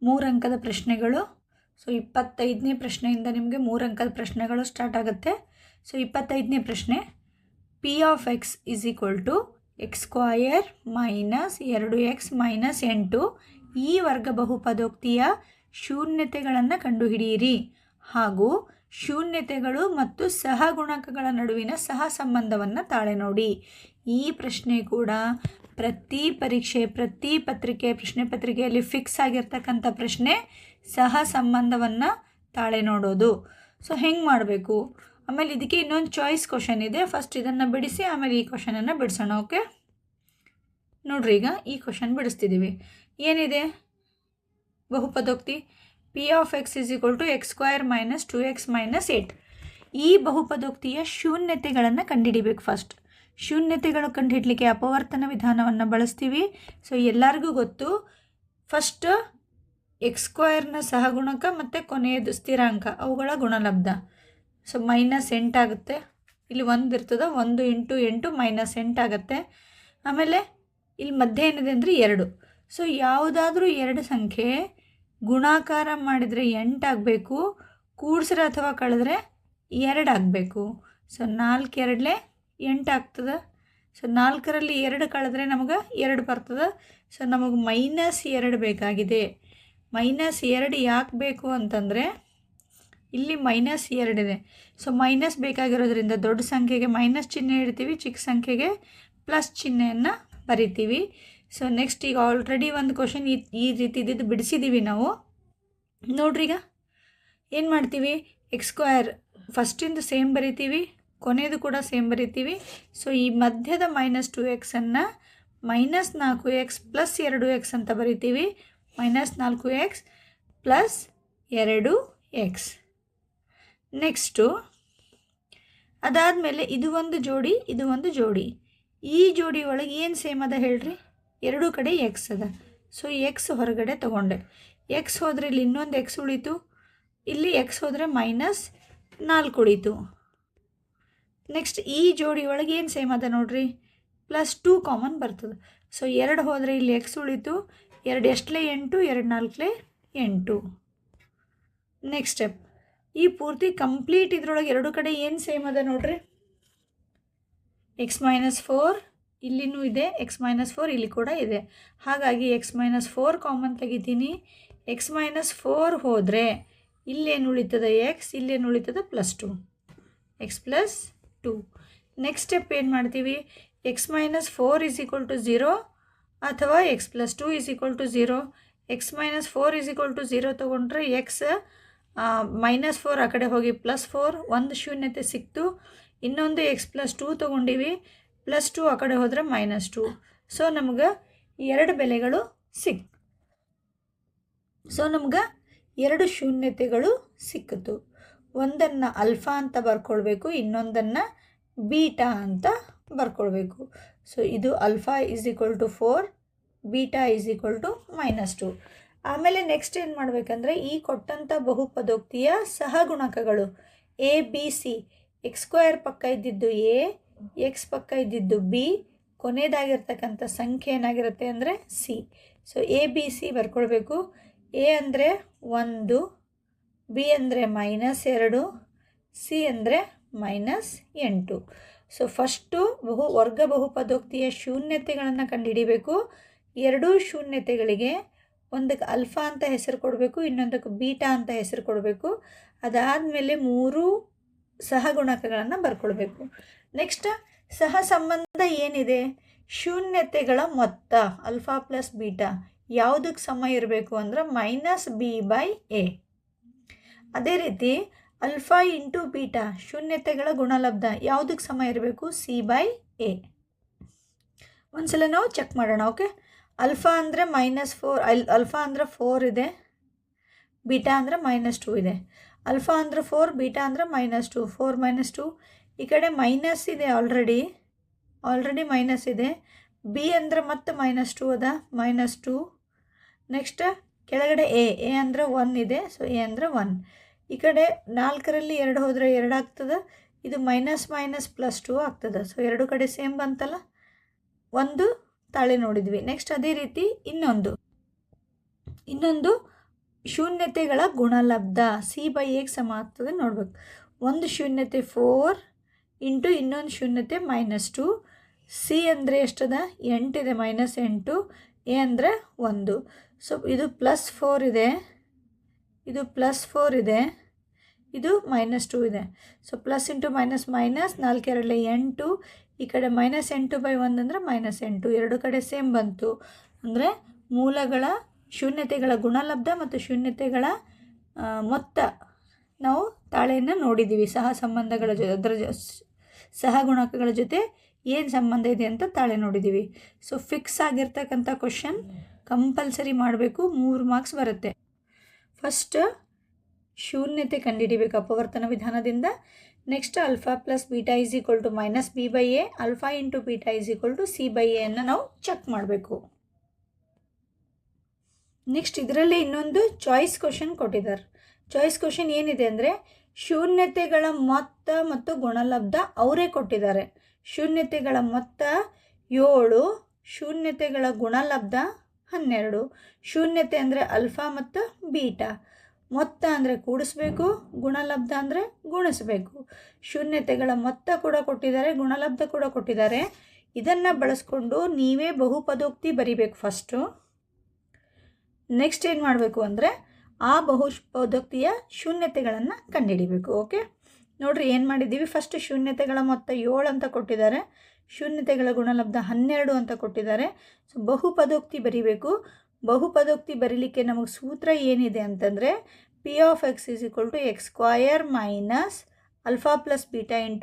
3 ಅಂಕದ ಪ್ರಶ್ನೆಗಳು. ಸೊ 25ನೇ ಪ್ರಶ್ನೆಯಿಂದ ನಿಮಗೆ 3 ಅಂಕದ ಪ್ರಶ್ನೆಗಳು ಸ್ಟಾರ್ಟ್ ಆಗುತ್ತೆ. ಸೊ 25ನೇ ಪ್ರಶ್ನೆ, P of X is equal to X square minus 2x minus 8 ಈ ವರ್ಗ ಬಹುಪದೋಕ್ತಿಯ ಶೂನ್ಯತೆಗಳನ್ನು ಕಂಡುಹಿಡಿಯಿರಿ ಹಾಗೂ ಶೂನ್ಯತೆಗಳು ಮತ್ತು ಸಹಗುಣಕಗಳ ನಡುವಿನ ಸಹ ಸಂಬಂಧವನ್ನು ತಾಳೆ ನೋಡಿ. ಈ ಪ್ರಶ್ನೆ ಕೂಡ ಪ್ರತಿ ಪರೀಕ್ಷೆ, ಪ್ರತಿ ಪತ್ರಿಕೆ, ಪ್ರಶ್ನೆ ಪತ್ರಿಕೆಯಲ್ಲಿ ಫಿಕ್ಸ್ ಆಗಿರ್ತಕ್ಕಂಥ ಪ್ರಶ್ನೆ, ಸಹ ಸಂಬಂಧವನ್ನು ತಾಳೆ ನೋಡೋದು. ಸೊ ಹೆಂಗೆ ಮಾಡಬೇಕು, ಆಮೇಲೆ ಇದಕ್ಕೆ ಇನ್ನೊಂದು ಚಾಯ್ಸ್ ಕ್ವಶನ್ ಇದೆ. ಫಸ್ಟ್ ಇದನ್ನು ಬಿಡಿಸಿ ಆಮೇಲೆ ಈ ಕ್ವಶನನ್ನು ಬಿಡಿಸೋಣ. ಓಕೆ, ನೋಡ್ರಿ, ಈಗ ಈ ಕ್ವಶನ್ ಬಿಡಿಸ್ತಿದ್ದೀವಿ. ಏನಿದೆ ಬಹುಪದೋಕ್ತಿ? P of X is equal to X square minus 2x minus 8. ಈ ಬಹುಪದೋಕ್ತಿಯ ಶೂನ್ಯತೆಗಳನ್ನು ಕಂಡುಹಿಡಿಬೇಕು. ಫಸ್ಟ್ ಶೂನ್ಯತೆಗಳು ಕಂಡುಹಿಡಲಿಕ್ಕೆ ಅಪವರ್ತನ ವಿಧಾನವನ್ನು ಬಳಸ್ತೀವಿ. ಸೊ ಎಲ್ಲರಿಗೂ ಗೊತ್ತು, ಫಸ್ಟ್ ಎಕ್ಸ್ ಸ್ಕ್ವಯರ್ನ ಸಹಗುಣಕ ಮತ್ತು ಕೊನೆಯದು ಸ್ಥಿರಾಂಕ, ಅವುಗಳ ಗುಣಲಬ್ಧ. ಸೊ ಮೈನಸ್ 8 ಆಗುತ್ತೆ. ಇಲ್ಲಿ 1 ಇರ್ತದೆ, 1 ಇಂಟು 8 ಮೈನಸ್ 8 ಆಗುತ್ತೆ. ಆಮೇಲೆ ಇಲ್ಲಿ ಮಧ್ಯೆ ಏನಿದೆ ಅಂದರೆ 2. ಸೊ ಯಾವುದಾದ್ರೂ 2 ಸಂಖ್ಯೆ ಗುಣಾಕಾರ ಮಾಡಿದರೆ 8 ಆಗಬೇಕು, ಕೂಡಿಸ್ರೆ ಅಥವಾ ಕಳೆದ್ರೆ 2 ಆಗಬೇಕು. ಸೊ 4 2 8 ಆಗ್ತದೆ. ಸೊ 4ರಲ್ಲಿ 2 ಕಳೆದ್ರೆ ನಮಗೆ 2 ಬರ್ತದೆ. ಸೊ ನಮಗೆ ಮೈನಸ್ 2 ಬೇಕಾಗಿದೆ. ಮೈನಸ್ 2 ಯಾಕೆ ಬೇಕು ಅಂತಂದರೆ ಇಲ್ಲಿ ಮೈನಸ್ 2 ಇದೆ. ಸೊ ಮೈನಸ್ ಬೇಕಾಗಿರೋದ್ರಿಂದ ದೊಡ್ಡ ಸಂಖ್ಯೆಗೆ ಮೈನಸ್ ಚಿಹ್ನೆ ಇಡ್ತೀವಿ, ಚಿಕ್ಕ ಸಂಖ್ಯೆಗೆ ಪ್ಲಸ್ ಚಿಹ್ನೆಯನ್ನು ಬರಿತೀವಿ. ಸೊ ನೆಕ್ಸ್ಟ್ ಈಗ ಆಲ್ರೆಡಿ ಒಂದು ಕ್ವಶನ್ ಈ ರೀತಿ ಇದ್ದಿದ್ದು ಬಿಡಿಸಿದ್ದೀವಿ ನಾವು. ನೋಡ್ರಿ, ಈಗ ಏನು ಮಾಡ್ತೀವಿ, ಎಕ್ಸ್ ಸ್ಕ್ವಯರ್ ಫಸ್ಟಿಂದು ಸೇಮ್ ಬರಿತೀವಿ, ಕೊನೆಯದು ಕೂಡ ಸೇಮ್ ಬರಿತೀವಿ. ಸೊ ಈ ಮಧ್ಯದ minus 2x minus 4x plus 2x ಅಂತ ಬರಿತೀವಿ. Minus 4x plus 2x. Next ಅದಾದಮೇಲೆ ಇದು ಒಂದು ಜೋಡಿ, ಇದು ಒಂದು ಜೋಡಿ. ಈ ಜೋಡಿ ಒಳಗೆ ಏನು ಸೇಮ್ ಅದ ಹೇಳ್ರಿ? ಎರಡೂ ಕಡೆ ಎಕ್ಸ್ ಅದ. ಸೊ ಎಕ್ಸ್ ಹೊರಗಡೆ ತೊಗೊಂಡೆ. ಎಕ್ಸ್ ಹೋದರೆ ಇಲ್ಲಿ ಇನ್ನೊಂದು ಎಕ್ಸ್ ಉಳಿತು, ಇಲ್ಲಿ ಎಕ್ಸ್ ಹೋದರೆ ಮೈನಸ್ 4 ಉಳಿತು. ನೆಕ್ಸ್ಟ್ ಈ ಜೋಡಿ ಒಳಗೆ ಏನು ಸೇಮ್ ಅದ ನೋಡ್ರಿ? ಪ್ಲಸ್ 2 ಕಾಮನ್ ಬರ್ತದೆ. ಸೊ 2 ಹೋದರೆ ಇಲ್ಲಿ ಎಕ್ಸ್ ಉಳಿತು, 2 ಎಷ್ಟಲೇ 8, 2 4 8. ನೆಕ್ಸ್ಟ್ ಸ್ಟೆಪ್, ಈ ಪೂರ್ತಿ ಕಂಪ್ಲೀಟ್ ಇದ್ರೊಳಗೆ ಎರಡು ಕಡೆ ಏನು ಸೇಮ್ ಅದ ನೋಡ್ರಿ? ಎಕ್ಸ್ ಮೈನಸ್ 4 ಇಲ್ಲಿನೂ ಇದೆ, ಎಕ್ಸ್ ಮೈನಸ್ 4 ಇಲ್ಲಿ ಕೂಡ ಇದೆ. ಹಾಗಾಗಿ ಎಕ್ಸ್ ಮೈನಸ್ 4 ಕಾಮನ್ ತೆಗಿತೀನಿ. ಎಕ್ಸ್ ಮೈನಸ್ 4 ಹೋದರೆ ಇಲ್ಲೇನು ಉಳಿತದೆ? ಎಕ್ಸ್, ಇಲ್ಲೇನು ಉಳಿತದೆ? Plus 2, X plus 2. Next step ಏನು ಮಾಡ್ತೀವಿ? X minus 4 is equal to 0 ಅಥವಾ X plus 2 is equal to 0. X minus 4 is equal to 0 ತೊಗೊಂಡ್ರೆ ಎಕ್ಸ್ ಮೈನಸ್ 4 ಆ ಕಡೆ ಹೋಗಿ ಪ್ಲಸ್ 4, ಒಂದು ಶೂನ್ಯತೆ ಸಿಕ್ತು. ಇನ್ನೊಂದು ಎಕ್ಸ್ ಪ್ಲಸ್ 2 ತೊಗೊಂಡಿವಿ, ಪ್ಲಸ್ 2 ಆ ಕಡೆ ಹೋದರೆ ಮೈನಸ್ 2. ಸೊ ನಮ್ಗೆ 2 ಬೆಲೆಗಳು ಸೊ ನಮ್ಗೆ 2 ಶೂನ್ಯತೆಗಳು ಸಿಕ್ಕಿತು. ಒಂದನ್ನು ಅಲ್ಫಾ ಅಂತ ಬರ್ಕೊಳ್ಬೇಕು, ಇನ್ನೊಂದನ್ನು ಬೀಟಾ ಅಂತ ಬರ್ಕೊಳ್ಬೇಕು. ಸೊ ಇದು alpha is equal to 4, beta is equal to minus 2. ಆಮೇಲೆ ನೆಕ್ಸ್ಟ್ ಏನು ಮಾಡಬೇಕಂದ್ರೆ, ಈ ಕೊಟ್ಟಂಥ ಬಹುಪದೋಕ್ತಿಯ ಸಹಗುಣಕಗಳು A B C, X square ಪಕ್ಕ ಇದ್ದಿದ್ದು ಎ, ಎಕ್ಸ್ ಪಕ್ಕ ಇದ್ದಿದ್ದು ಬಿ, ಕೊನೆಯದಾಗಿರ್ತಕ್ಕಂಥ ಸಂಖ್ಯೆ ಏನಾಗಿರುತ್ತೆ ಅಂದರೆ C. So A B C ಬರ್ಕೊಳ್ಬೇಕು. ಎ ಅಂದರೆ 1, ಬಿ ಅಂದರೆ ಮೈನಸ್ 2, ಸಿ ಅಂದರೆ ಮೈನಸ್ 8. ಸೊ ಫಸ್ಟು ವರ್ಗ ಬಹುಪದೋಕ್ತಿಯ ಶೂನ್ಯತೆಗಳನ್ನು ಕಂಡುಹಿಡಿಬೇಕು. 2 ಶೂನ್ಯತೆಗಳಿಗೆ ಒಂದಕ್ಕೆ ಅಲ್ಫಾ ಅಂತ ಹೆಸರು ಕೊಡಬೇಕು, ಇನ್ನೊಂದಕ್ಕೆ ಬೀಟಾ ಅಂತ ಹೆಸರು ಕೊಡಬೇಕು. ಅದಾದಮೇಲೆ 3 ಸಹಗುಣಕಗಳನ್ನು ಬರ್ಕೊಳ್ಬೇಕು. ನೆಕ್ಸ್ಟ್ ಸಹ ಸಂಬಂಧ ಏನಿದೆ? ಶೂನ್ಯತೆಗಳ ಮೊತ್ತ ಅಲ್ಫಾ ಪ್ಲಸ್ ಬೀಟಾ ಯಾವುದಕ್ಕೆ ಸಮ ಇರಬೇಕು ಅಂದ್ರೆ ಮೈನಸ್ ಬಿ ಬೈ ಎ. ಅದೇ ರೀತಿ ಅಲ್ಫಾ ಇಂಟು ಬೀಟಾ ಶೂನ್ಯತೆಗಳ ಗುಣಲಬ್ಧ ಯಾವುದಕ್ಕೆ ಸಮ ಇರಬೇಕು? C by A. ಒಂದ್ಸಲ ನಾವು ಚೆಕ್ ಮಾಡೋಣ. ಓಕೆ, ಅಲ್ಫಾ ಅಂದರೆ ಮೈನಸ್ 4, ಅಲ್ಫಾ ಅಂದರೆ 4 ಇದೆ, ಬೀಟಾ ಅಂದರೆ ಮೈನಸ್ 2 ಇದೆ. ಅಲ್ಫಾ ಅಂದರೆ 4, ಬೀಟಾ ಅಂದರೆ ಮೈನಸ್ 2, 4 ಮೈನಸ್ 2. ಈ ಕಡೆ ಮೈನಸ್ ಇದೆ, ಆಲ್ರೆಡಿ ಮೈನಸ್ ಇದೆ. ಬಿ ಅಂದರೆ ಮತ್ತೆ ಮೈನಸ್ 2 ಅದ, ಮೈನಸ್ 2. ನೆಕ್ಸ್ಟ್ ಕೆಳಗಡೆ ಎ ಅಂದರೆ 1 ಇದೆ, ಸೊ ಎ ಅಂದರೆ 1. ಈ ಕಡೆ 4ರಲ್ಲಿ 2 ಹೋದರೆ 2 ಆಗ್ತದೆ. ಇದು ಮೈನಸ್ ಮೈನಸ್ ಪ್ಲಸ್ 2 ಆಗ್ತದೆ. ಸೊ 2 ಕಡೆ ಸೇಮ್ ಬಂತಲ್ಲ, ಒಂದು ತಾಳೆ ನೋಡಿದ್ವಿ. ನೆಕ್ಸ್ಟ್ ಅದೇ ರೀತಿ ಇನ್ನೊಂದು ಶೂನ್ಯತೆಗಳ ಗುಣಲಬ್ಧ C/A ಸಮ ಆಗ್ತದೆ ನೋಡ್ಬೇಕು. ಒಂದು ಶೂನ್ಯತೆ 4 ಇಂಟು ಇನ್ನೊಂದು ಶೂನ್ಯತೆ -2. C ಅಂದರೆ ಎಷ್ಟದ 8 ಇದೆ, -8. A ಅಂದರೆ 1. ಸೊ ಇದು +4 ಇದೆ, ಇದು +4 ಇದೆ, ಇದು -2 ಇದೆ. So plus into minus minus, 4 2 8. ಈ ಕಡೆ -8/1 ಅಂದರೆ -8. ಎರಡು ಕಡೆ ಸೇಮ್ ಬಂತು. ಅಂದರೆ ಮೂಲಗಳ ಶೂನ್ಯತೆಗಳ ಗುಣಲಬ್ಧ ಮತ್ತು ಶೂನ್ಯತೆಗಳ ಮೊತ್ತ ನಾವು ತಾಳೆಯನ್ನು ನೋಡಿದ್ದೀವಿ. ಸಹ ಸಂಬಂಧಗಳ ಅದರ ಸಹಗುಣಕಗಳ ಜೊತೆ ಏನು ಸಂಬಂಧ ಇದೆ ಅಂತ ತಾಳೆ ನೋಡಿದ್ದೀವಿ. ಸೊ ಫಿಕ್ಸ್ ಆಗಿರ್ತಕ್ಕಂಥ ಕ್ವಶನ್ ಕಂಪಲ್ಸರಿ ಮಾಡಬೇಕು, 3 ಮಾರ್ಕ್ಸ್ ಬರುತ್ತೆ. ಫಸ್ಟ್ ಶೂನ್ಯತೆ ಕಂಡುಹಿಡಿಬೇಕು ಅಪವರ್ತನ ವಿಧಾನದಿಂದ. ನೆಕ್ಸ್ಟ್ α + β = -b/a, α × β = c/a ಅನ್ನು ನಾವು ಚೆಕ್ ಮಾಡಬೇಕು. ನೆಕ್ಸ್ಟ್ ಇದರಲ್ಲಿ ಇನ್ನೊಂದು ಚಾಯ್ಸ್ ಕ್ವಶನ್ ಕೊಟ್ಟಿದ್ದಾರೆ. ಚಾಯ್ಸ್ ಕ್ವಶನ್ ಏನಿದೆ ಅಂದರೆ ಶೂನ್ಯತೆಗಳ ಮೊತ್ತ ಮತ್ತು ಗುಣಲಬ್ಧ ಅವರೇ ಕೊಟ್ಟಿದ್ದಾರೆ. ಶೂನ್ಯತೆಗಳ ಮೊತ್ತ 7, ಶೂನ್ಯತೆಗಳ ಗುಣಲಬ್ಧ 12. ಶೂನ್ಯತೆ ಅಂದರೆ α ಮತ್ತು β. ಮೊತ್ತ ಅಂದರೆ ಕೂಡಿಸ್ಬೇಕು, ಗುಣಲಬ್ಧ ಅಂದರೆ ಗುಣಿಸಬೇಕು. ಶೂನ್ಯತೆಗಳ ಮೊತ್ತ ಕೂಡ ಕೊಟ್ಟಿದ್ದಾರೆ, ಗುಣಲಬ್ಧ ಕೂಡ ಕೊಟ್ಟಿದ್ದಾರೆ. ಇದನ್ನು ಬಳಸ್ಕೊಂಡು ನೀವೇ ಬಹುಪದೋಕ್ತಿ ಬರಿಬೇಕು ಫಸ್ಟು. ನೆಕ್ಸ್ಟ್ ಏನು ಮಾಡಬೇಕು ಅಂದರೆ ಆ ಬಹುಪದೋಕ್ತಿಯ ಶೂನ್ಯತೆಗಳನ್ನು ಕಂಡುಹಿಡಿಬೇಕು. ಓಕೆ, ನೋಡಿರಿ ಏನು ಮಾಡಿದ್ದೀವಿ. ಫಸ್ಟ್ ಶೂನ್ಯತೆಗಳ ಮೊತ್ತ 7 ಅಂತ ಕೊಟ್ಟಿದ್ದಾರೆ, ಶೂನ್ಯತೆಗಳ ಗುಣಲಬ್ಧ 12 ಅಂತ ಕೊಟ್ಟಿದ್ದಾರೆ. ಸೊ ಬಹುಪದೋಕ್ತಿ ಬರಿಬೇಕು. ಬಹುಪದೋಕ್ತಿ ಬರೀಲಿಕ್ಕೆ ನಮಗೆ ಸೂತ್ರ ಏನಿದೆ ಅಂತಂದರೆ P(x) = x² - α + β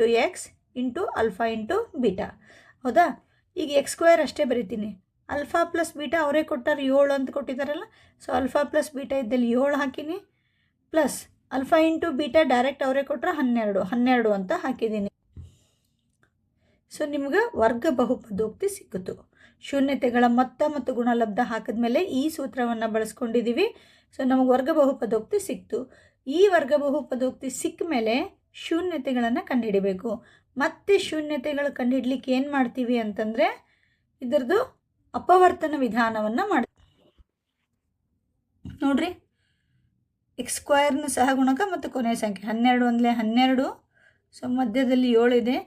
× x ಇಂಟು α × β. ಹೌದಾ? ಈಗ x² ಅಷ್ಟೇ ಬರಿತೀನಿ. α + β ಅವರೇ ಕೊಟ್ಟಾರೆ, 7 ಅಂತ ಕೊಟ್ಟಿದ್ದಾರಲ್ಲ. ಸೊ α + β ಇದ್ದಲ್ಲಿ 7 ಹಾಕಿನಿ, ಪ್ಲಸ್ α × β ಡೈರೆಕ್ಟ್ ಅವರೇ ಕೊಟ್ಟರೆ 12 ಅಂತ ಹಾಕಿದ್ದೀನಿ. ಸೊ ನಿಮ್ಗೆ ವರ್ಗ ಬಹುಪದೋಕ್ತಿ ಸಿಕ್ಕಿತು. ಶೂನ್ಯತೆಗಳ ಮೊತ್ತ ಮತ್ತು ಗುಣಲಬ್ಧ ಹಾಕಿದ್ಮೇಲೆ ಈ ಸೂತ್ರವನ್ನು ಬಳಸ್ಕೊಂಡಿದ್ದೀವಿ. ಸೊ ನಮಗೆ ವರ್ಗ ಬಹುಪದೋಕ್ತಿ ಸಿಕ್ತು. ಈ ವರ್ಗ ಬಹುಪದೋಕ್ತಿ ಸಿಕ್ಕ ಮೇಲೆ ಶೂನ್ಯತೆಗಳನ್ನು ಕಂಡುಹಿಡಿಬೇಕು. ಮತ್ತೆ ಶೂನ್ಯತೆಗಳು ಕಂಡುಹಿಡ್ಲಿಕ್ಕೆ ಏನು ಮಾಡ್ತೀವಿ ಅಂತಂದರೆ ಇದರದ್ದು ಅಪವರ್ತನ ವಿಧಾನವನ್ನು ನೋಡ್ರಿ. x² ಸಹಗುಣಕ ಮತ್ತು ಕೊನೆಯ ಸಂಖ್ಯೆ 12 ಅಂದರೆ 12. ಸೊ ಮಧ್ಯದಲ್ಲಿ 7 ಇದೆ.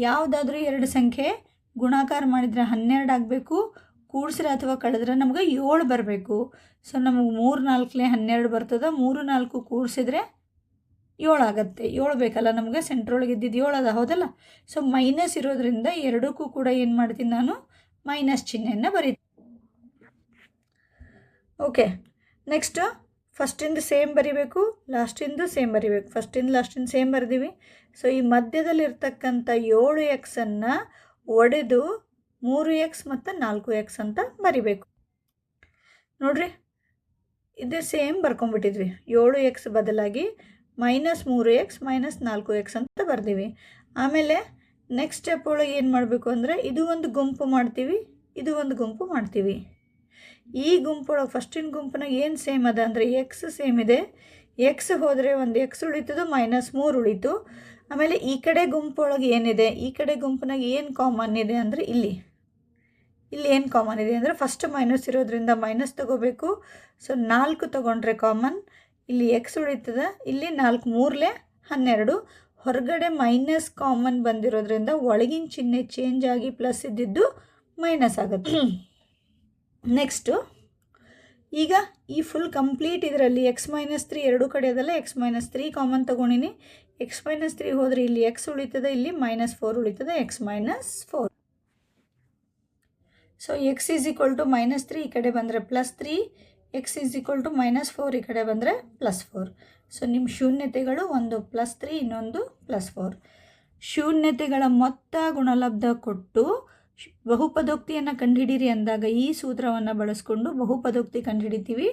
ಯಾವುದಾದ್ರೂ ಎರಡು ಸಂಖ್ಯೆ ಗುಣಾಕಾರ ಮಾಡಿದರೆ 12 ಆಗಬೇಕು, ಕೂಡಿಸ್ರೆ ಅಥವಾ ಕಳೆದ್ರೆ ನಮಗೆ 7 ಬರಬೇಕು. ಸೊ ನಮಗೆ 3 4 12 ಬರ್ತದೆ. 3 4 ಕೂಡಿಸಿದ್ರೆ 7 ಆಗುತ್ತೆ. 7 ಬೇಕಲ್ಲ ನಮಗೆ, ಸೆಂಟ್ರೊಳಗೆ ಇದ್ದಿದ್ದು 7 ಅದ, ಹೌದಲ್ಲ. ಸೊ ಮೈನಸ್ ಇರೋದ್ರಿಂದ ಎರಡಕ್ಕೂ ಕೂಡ ಏನು ಮಾಡ್ತೀನಿ ನಾನು, ಮೈನಸ್ ಚಿಹ್ನೆಯನ್ನು ಬರೀತೀನಿ. ಓಕೆ, ನೆಕ್ಸ್ಟು ಫಸ್ಟಿಂದು ಸೇಮ್ ಬರಿಬೇಕು, ಲಾಸ್ಟಿಂದು ಸೇಮ್ ಬರಿಬೇಕು. ಫಸ್ಟಿಂದ ಲಾಸ್ಟಿಂದ ಸೇಮ್ ಬರೆದೀವಿ. ಸೊ ಈ ಮಧ್ಯದಲ್ಲಿರ್ತಕ್ಕಂಥ 7x ಒಡೆದು 3x ಮತ್ತು 4x ಅಂತ ಬರಿಬೇಕು. ನೋಡ್ರಿ, ಇದು ಸೇಮ್ ಬರ್ಕೊಂಡ್ಬಿಟ್ಟಿದ್ವಿ. 7x ಬದಲಾಗಿ -3x -4x ಅಂತ ಬರ್ದೀವಿ. ಆಮೇಲೆ ನೆಕ್ಸ್ಟ್ ಸ್ಟೆಪ್ ಒಳಗೆ ಏನು ಮಾಡಬೇಕು ಅಂದರೆ ಇದು ಒಂದು ಗುಂಪು ಮಾಡ್ತೀವಿ, ಇದು ಒಂದು ಗುಂಪು ಮಾಡ್ತೀವಿ. ಈ ಗುಂಪೊಳಗೆ ಫಸ್ಟಿನ ಗುಂಪಿನಾಗ ಏನು ಸೇಮ್ ಅದ ಅಂದರೆ ಎಕ್ಸ್ ಸೇಮ್ ಇದೆ. ಎಕ್ಸ್ ಹೋದರೆ ಒಂದು ಎಕ್ಸ್ ಉಳಿತದು, -3 ಉಳಿತು. ಆಮೇಲೆ ಈ ಕಡೆ ಗುಂಪೊಳಗೆ ಏನಿದೆ, ಈ ಕಡೆ ಗುಂಪಿನಾಗ ಏನು ಕಾಮನ್ ಇದೆ ಅಂದರೆ ಇಲ್ಲಿ ಏನು ಕಾಮನ್ ಇದೆ ಅಂದರೆ ಫಸ್ಟ್ ಮೈನಸ್ ಇರೋದ್ರಿಂದ ಮೈನಸ್ ತೊಗೋಬೇಕು. ಸೊ 4 ತೊಗೊಂಡ್ರೆ ಕಾಮನ್, ಇಲ್ಲಿ ಎಕ್ಸ್ ಉಳಿತದ, ಇಲ್ಲಿ 4 3 12. ಹೊರಗಡೆ ಮೈನಸ್ ಕಾಮನ್ ಬಂದಿರೋದ್ರಿಂದ ಒಳಗಿನ ಚಿಹ್ನೆ ಚೇಂಜ್ ಆಗಿ ಪ್ಲಸ್ ಇದ್ದಿದ್ದು ಮೈನಸ್ ಆಗುತ್ತೆ. ನೆಕ್ಸ್ಟು ಈಗ ಈ ಫುಲ್ ಕಂಪ್ಲೀಟ್ ಇದರಲ್ಲಿ x-3 ಎರಡು ಕಡೆ ಅದಲ್ಲ, x-3 ಕಾಮನ್ ತೊಗೊಂಡಿನಿ. x-3 ಹೋದರೆ ಇಲ್ಲಿ x ಉಳಿತದೆ, ಇಲ್ಲಿ -4 ಉಳಿತದೆ, x-4. ಸೊ x = -3 ಈ ಕಡೆ ಬಂದರೆ +3, x = -4 ಈ ಕಡೆ ಬಂದರೆ +4. ಸೊ ನಿಮ್ಮ ಶೂನ್ಯತೆಗಳು ಒಂದು +3 ಇನ್ನೊಂದು +4. ಶೂನ್ಯತೆಗಳ ಮೊತ್ತ ಗುಣಲಬ್ಧ ಕೊಟ್ಟು ಬಹುಪದೋಕ್ತಿಯನ್ನು ಕಂಡುಹಿಡಿಯಿರಿ ಅಂದಾಗ ಈ ಸೂತ್ರವನ್ನು ಬಳಸ್ಕೊಂಡು ಬಹುಪದೋಕ್ತಿ ಕಂಡುಹಿಡಿತೀವಿ.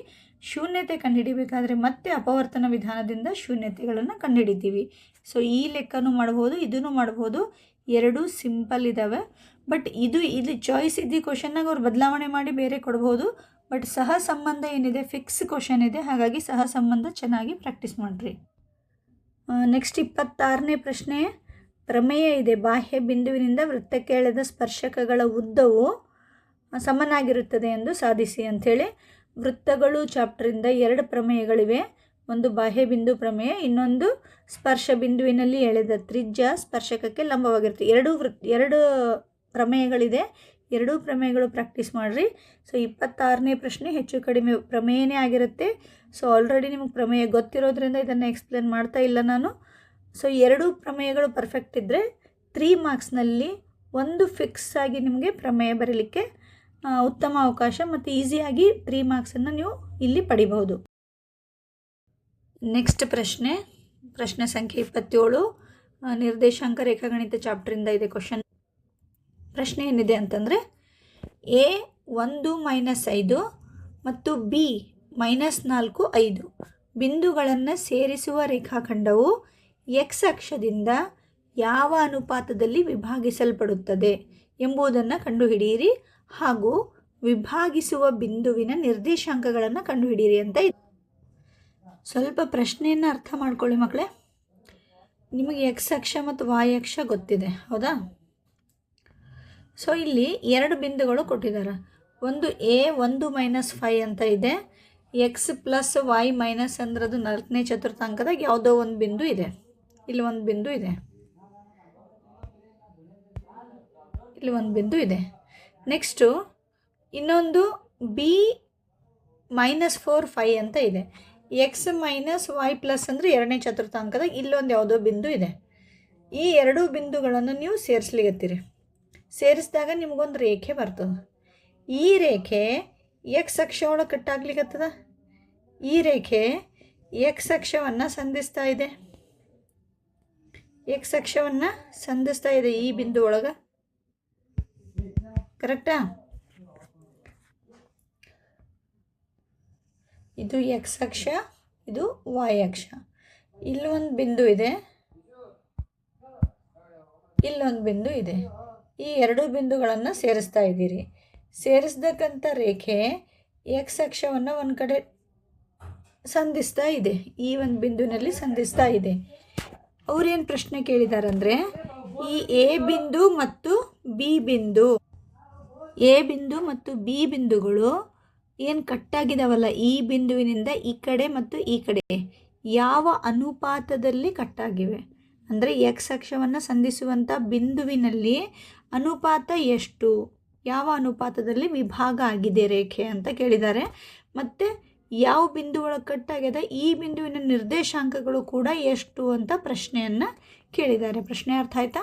ಶೂನ್ಯತೆ ಕಂಡುಹಿಡಿಬೇಕಾದ್ರೆ ಮತ್ತೆ ಅಪವರ್ತನ ವಿಧಾನದಿಂದ ಶೂನ್ಯತೆಗಳನ್ನು ಕಂಡುಹಿಡಿತೀವಿ. ಸೊ ಈ ಲೆಕ್ಕನೂ ಮಾಡ್ಬೋದು, ಇದನ್ನು ಮಾಡ್ಬೋದು, ಎರಡೂ ಸಿಂಪಲ್ ಇದ್ದಾವೆ. ಬಟ್ ಇದು ಚಾಯ್ಸ್ ಇದ್ದ ಕ್ವಶನ್ನಾಗ ಅವ್ರು ಬದಲಾವಣೆ ಮಾಡಿ ಬೇರೆ ಕೊಡ್ಬೋದು. ಬಟ್ ಸಹ ಸಂಬಂಧ ಏನಿದೆ ಫಿಕ್ಸ್ ಕ್ವಶನ್ ಇದೆ, ಹಾಗಾಗಿ ಸಹ ಸಂಬಂಧ ಚೆನ್ನಾಗಿ ಪ್ರಾಕ್ಟೀಸ್ ಮಾಡಿರಿ. ನೆಕ್ಸ್ಟ್ 26ನೇ ಪ್ರಶ್ನೆ. ಪ್ರಮೇಯ ಇದೆ, ಬಾಹ್ಯ ಬಿಂದುವಿನಿಂದ ವೃತ್ತಕ್ಕೆ ಎಳೆದ ಸ್ಪರ್ಶಕಗಳ ಉದ್ದವು ಸಮನಾಗಿರುತ್ತದೆ ಎಂದು ಸಾಧಿಸಿ ಅಂಥೇಳಿ. ವೃತ್ತಗಳು ಚಾಪ್ಟರಿಂದ 2 ಪ್ರಮೇಯಗಳಿವೆ. ಒಂದು ಬಾಹ್ಯ ಬಿಂದು ಪ್ರಮೇಯ, ಇನ್ನೊಂದು ಸ್ಪರ್ಶ ಬಿಂದುವಿನಲ್ಲಿ ಎಳೆದ ತ್ರಿಜ್ಯ ಸ್ಪರ್ಶಕಕ್ಕೆ ಲಂಬವಾಗಿರುತ್ತೆ. ಎರಡು ಪ್ರಮೇಯಗಳಿದೆ. 2 ಪ್ರಮೇಯಗಳು ಪ್ರಾಕ್ಟೀಸ್ ಮಾಡಿರಿ. ಸೊ 26ನೇ ಪ್ರಶ್ನೆ ಹೆಚ್ಚು ಕಡಿಮೆ ಪ್ರಮೇಯನೇ ಆಗಿರುತ್ತೆ. ಸೊ ಆಲ್ರೆಡಿ ನಿಮಗೆ ಪ್ರಮೇಯ ಗೊತ್ತಿರೋದ್ರಿಂದ ಇದನ್ನು ಎಕ್ಸ್ಪ್ಲೇನ್ ಮಾಡ್ತಾ ಇಲ್ಲ ನಾನು. ಸೊ 2 ಪ್ರಮೇಯಗಳು ಪರ್ಫೆಕ್ಟ್ ಇದ್ದರೆ 3 ಮಾರ್ಕ್ಸ್ನಲ್ಲಿ ಒಂದು ಫಿಕ್ಸ್ ಆಗಿ ನಿಮಗೆ ಪ್ರಮೇಯ ಬರೀಲಿಕ್ಕೆ ಉತ್ತಮ ಅವಕಾಶ ಮತ್ತು ಈಸಿಯಾಗಿ 3 ಮಾರ್ಕ್ಸನ್ನು ನೀವು ಇಲ್ಲಿ ಪಡಿಬಹುದು. ನೆಕ್ಸ್ಟ್ ಪ್ರಶ್ನೆ ಸಂಖ್ಯೆ 27 ನಿರ್ದೇಶಾಂಕ ರೇಖಾಗಣಿತ ಚಾಪ್ಟರಿಂದ ಇದೆ ಕ್ವಶನ್. ಪ್ರಶ್ನೆ ಏನಿದೆ ಅಂತಂದರೆ A 1 - 5 ಮತ್ತು B -4 5 ಬಿಂದುಗಳನ್ನು ಸೇರಿಸುವ ರೇಖಾಖಂಡವು X ಅಕ್ಷದಿಂದ ಯಾವ ಅನುಪಾತದಲ್ಲಿ ವಿಭಾಗಿಸಲ್ಪಡುತ್ತದೆ ಎಂಬುದನ್ನು ಕಂಡುಹಿಡಿಯಿರಿ ಹಾಗೂ ವಿಭಾಗಿಸುವ ಬಿಂದುವಿನ ನಿರ್ದೇಶಾಂಕಗಳನ್ನು ಕಂಡುಹಿಡಿಯಿರಿ ಅಂತ ಇದೆ. ಸ್ವಲ್ಪ ಪ್ರಶ್ನೆಯನ್ನು ಅರ್ಥ ಮಾಡ್ಕೊಳ್ಳಿ ಮಕ್ಕಳೇ. ನಿಮಗೆ X ಅಕ್ಷ ಮತ್ತು Y ಅಕ್ಷ ಗೊತ್ತಿದೆ, ಹೌದಾ? ಸೊ ಇಲ್ಲಿ 2 ಬಿಂದುಗಳು ಕೊಟ್ಟಿದ್ದಾರೆ. ಒಂದು A 1 - 5 ಅಂತ ಇದೆ. X + Y - ಅಂದ್ರದು 4ನೇ ಚತುರ್ಥಾಂಕದಾಗ ಯಾವುದೋ ಒಂದು ಬಿಂದು ಇದೆ. ಇಲ್ಲಿ ಒಂದು ಬಿಂದು ಇದೆ, ಇಲ್ಲಿ ಒಂದು ಬಿಂದು ಇದೆ. ನೆಕ್ಸ್ಟು ಇನ್ನೊಂದು B -4 5 ಅಂತ ಇದೆ. X - Y + ಅಂದರೆ 2ನೇ ಚತುರ್ಥಾಂಕದಾಗ ಇಲ್ಲೊಂದು ಯಾವುದೋ ಬಿಂದು ಇದೆ. ಈ 2 ಬಿಂದುಗಳನ್ನು ನೀವು ಸೇರಿಸ್ಲಿಗತ್ತೀರಿ. ಸೇರಿಸಿದಾಗ ನಿಮಗೊಂದು ರೇಖೆ ಬರ್ತದೆ. ಈ ರೇಖೆ X ಅಕ್ಷ ಒಳಗೆ ಕಟ್ಟಾಗ್ಲಿಕ್ಕತ್ತದ. ಈ ರೇಖೆ X ಅಕ್ಷವನ್ನು ಸಂಧಿಸ್ತಾ ಇದೆ. X ಅಕ್ಷವನ್ನು ಸಂಧಿಸ್ತಾ ಇದೆ ಈ ಬಿಂದು ಒಳಗೆ. ಕರೆಕ್ಟಾ? ಇದು X ಅಕ್ಷ, ಇದು Y ಅಕ್ಷ. ಇಲ್ಲೊಂದು ಬಿಂದು ಇದೆ, ಇಲ್ಲೊಂದು ಬಿಂದು ಇದೆ. ಈ 2 ಬಿಂದುಗಳನ್ನು ಸೇರಿಸ್ತಾ ಇದ್ದೀರಿ. ಸೇರಿಸ್ದಕ್ಕಂಥ ರೇಖೆ X ಅಕ್ಷವನ್ನು ಒಂದು ಕಡೆ ಸಂಧಿಸ್ತಾ ಇದೆ, ಈ ಒಂದು ಬಿಂದುವಿನಲ್ಲಿ ಸಂಧಿಸ್ತಾ ಇದೆ. ಅವ್ರೇನು ಪ್ರಶ್ನೆ ಕೇಳಿದಾರಂದರೆ ಈ A ಬಿಂದು ಮತ್ತು B ಬಿಂದು, A ಬಿಂದು ಮತ್ತು B ಬಿಂದುಗಳು ಏನು ಕಟ್ಟಾಗಿದ್ದಾವಲ್ಲ, ಈ ಬಿಂದುವಿನಿಂದ ಈ ಕಡೆ ಮತ್ತು ಈ ಕಡೆ ಯಾವ ಅನುಪಾತದಲ್ಲಿ ಕಟ್ಟಾಗಿವೆ ಅಂದರೆ X ಅಕ್ಷವನ್ನು ಸಂಧಿಸುವಂಥ ಬಿಂದುವಿನಲ್ಲಿ ಅನುಪಾತ ಎಷ್ಟು, ಯಾವ ಅನುಪಾತದಲ್ಲಿ ವಿಭಾಗ ಆಗಿದೆ ರೇಖೆ ಅಂತ ಕೇಳಿದ್ದಾರೆ. ಮತ್ತು ಯಾವ ಬಿಂದು ಒಳಗೆ ಕಟ್ಟಾಗ್ಯದ ಈ ಬಿಂದುವಿನ ನಿರ್ದೇಶಾಂಕಗಳು ಕೂಡ ಎಷ್ಟು ಅಂತ ಪ್ರಶ್ನೆಯನ್ನು ಕೇಳಿದ್ದಾರೆ. ಪ್ರಶ್ನೆ ಅರ್ಥ ಆಯ್ತಾ?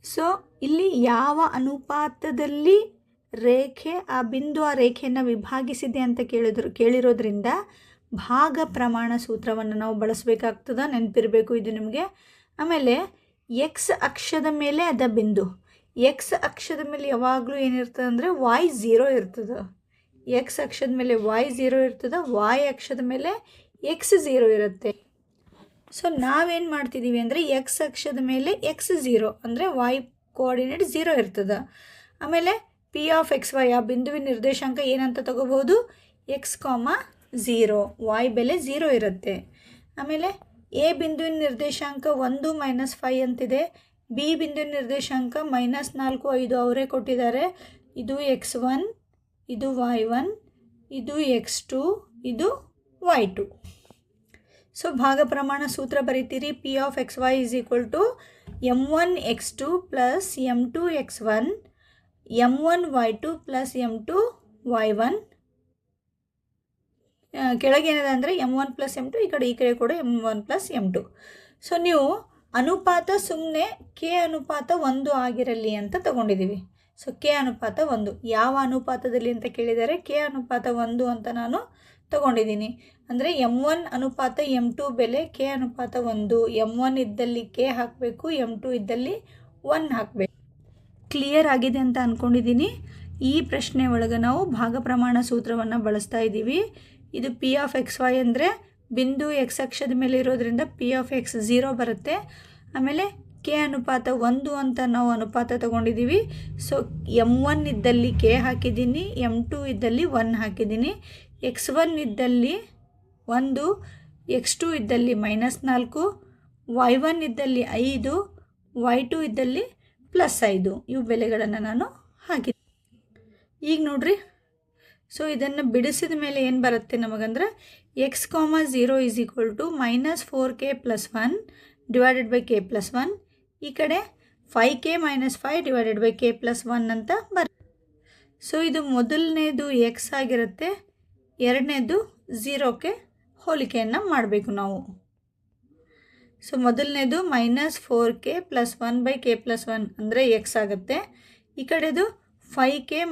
ಸೊ ಇಲ್ಲಿ ಯಾವ ಅನುಪಾತದಲ್ಲಿ ರೇಖೆ ಆ ಬಿಂದು ಆ ರೇಖೆಯನ್ನು ವಿಭಾಗಿಸಿದೆ ಅಂತ ಕೇಳಿರೋದ್ರಿಂದ ಭಾಗ ಪ್ರಮಾಣ ಸೂತ್ರವನ್ನು ನಾವು ಬಳಸಬೇಕಾಗ್ತದೆ. ನೆನಪಿರಬೇಕು ಇದು ನಿಮಗೆ. ಆಮೇಲೆ X ಅಕ್ಷದ ಮೇಲೆ ಅದ ಬಿಂದು, X ಅಕ್ಷದ ಮೇಲೆ ಯಾವಾಗಲೂ ಏನಿರ್ತದೆ ಅಂದರೆ Y 0 ಇರ್ತದೆ. X ಅಕ್ಷದ ಮೇಲೆ Y 0 ಇರ್ತದೆ, Y ಅಕ್ಷದ ಮೇಲೆ X 0 ಇರುತ್ತೆ. ಸೊ ನಾವೇನು ಮಾಡ್ತಿದ್ದೀವಿ ಅಂದರೆ X ಅಕ್ಷದ ಮೇಲೆ X 0 ಅಂದರೆ Y ಕೋಆರ್ಡಿನೇಟ್ 0 ಇರ್ತದೆ. ಆಮೇಲೆ P(x(y) ಆ ಬಿಂದುವಿನ ನಿರ್ದೇಶಾಂಕ ಏನಂತ ತಗೋಬಹುದು, X, 0, Y ಬೆಲೆ 0 ಇರುತ್ತೆ. ಆಮೇಲೆ A ಬಿಂದುವಿನ ನಿರ್ದೇಶಾಂಕ 1 - 5 ಅಂತಿದೆ. B ಬಿಂದುವಿನ ನಿರ್ದೇಶಾಂಕ -4 5 ಅವರೇ ಕೊಟ್ಟಿದ್ದಾರೆ. ಇದು X1, ಇದು Y1, ಇದು X2, ಇದು Y2. ಸೊ ಭಾಗ ಪ್ರಮಾಣ ಸೂತ್ರ ಬರೀತೀರಿ. P(x(y) = m1x2 + m2x1 m1y2 + m2y1. ಕೆಳಗೇನಿದೆ ಅಂದರೆ m1 + m2, ಈ ಕಡೆ ಕೂಡ m1 + m2. ಸೊ ನೀವು ಅನುಪಾತ ಸುಮ್ಮನೆ K ಅನುಪಾತ 1 ಆಗಿರಲಿ ಅಂತ ತಗೊಂಡಿದ್ದೀವಿ. ಸೊ K ಅನುಪಾತ 1 ಯಾವ ಅನುಪಾತದಲ್ಲಿ ಅಂತ ಕೇಳಿದರೆ K ಅನುಪಾತ 1 ಅಂತ ನಾನು ತಗೊಂಡಿದ್ದೀನಿ. ಅಂದರೆ m1 ಅನುಪಾತ m2 ಬೆಲೆ K ಅನುಪಾತ 1. m1 ಇದ್ದಲ್ಲಿ K ಹಾಕಬೇಕು, m2 ಇದ್ದಲ್ಲಿ 1 ಹಾಕಬೇಕು. ಕ್ಲಿಯರ್ ಆಗಿದೆ ಅಂತ ಅಂದ್ಕೊಂಡಿದ್ದೀನಿ. ಈ ಪ್ರಶ್ನೆ ಒಳಗೆ ನಾವು ಭಾಗ ಪ್ರಮಾಣ ಸೂತ್ರವನ್ನು ಬಳಸ್ತಾ ಇದ್ದೀವಿ. ಇದು P(x(y) ಅಂದರೆ ಬಿಂದು X ಅಕ್ಷದ ಮೇಲೆ ಇರೋದ್ರಿಂದ P(x) 0 ಬರುತ್ತೆ. ಆಮೇಲೆ K ಅನುಪಾತ 1 ಅಂತ ನಾವು ಅನುಪಾತ ತಗೊಂಡಿದ್ದೀವಿ. ಸೊ m1 ಇದ್ದಲ್ಲಿ K ಹಾಕಿದ್ದೀನಿ, m2 ಇದ್ದಲ್ಲಿ 1 ಹಾಕಿದ್ದೀನಿ. X1 ಇದ್ದಲ್ಲಿ 1, X2 ಇದ್ದಲ್ಲಿ -4, Y1 ಇದ್ದಲ್ಲಿ 5, Y2 ಇದ್ದಲ್ಲಿ +5 ಇವು ಬೆಲೆಗಳನ್ನು ನಾನು ಹಾಕಿದ್ದೀನಿ. ಈಗ ನೋಡ್ರಿ, ಸೊ ಇದನ್ನು ಬಿಡಿಸಿದ ಮೇಲೆ ಏನು ಬರುತ್ತೆ ನಮಗಂದ್ರೆ X comma 0 is equal to -4k + 1 divided by k + 1. ಈ ಕಡೆ 5k - 5 ಡಿವೈಡೆಡ್ ಬೈ k + 1 ಅಂತ ಬರುತ್ತೆ. ಸೊ ಇದು ಮೊದಲನೇದು ಎಕ್ಸ್ ಆಗಿರುತ್ತೆ, ಎರಡನೇದು 0ಕ್ಕೆ ಹೋಲಿಕೆಯನ್ನು ಮಾಡಬೇಕು ನಾವು. ಸೊ ಮೊದಲನೇದು -4k + 1 ಬೈ k + 1 ಅಂದರೆ ಎಕ್ಸ್ ಆಗುತ್ತೆ. ಈ ಕಡೆದು 5k -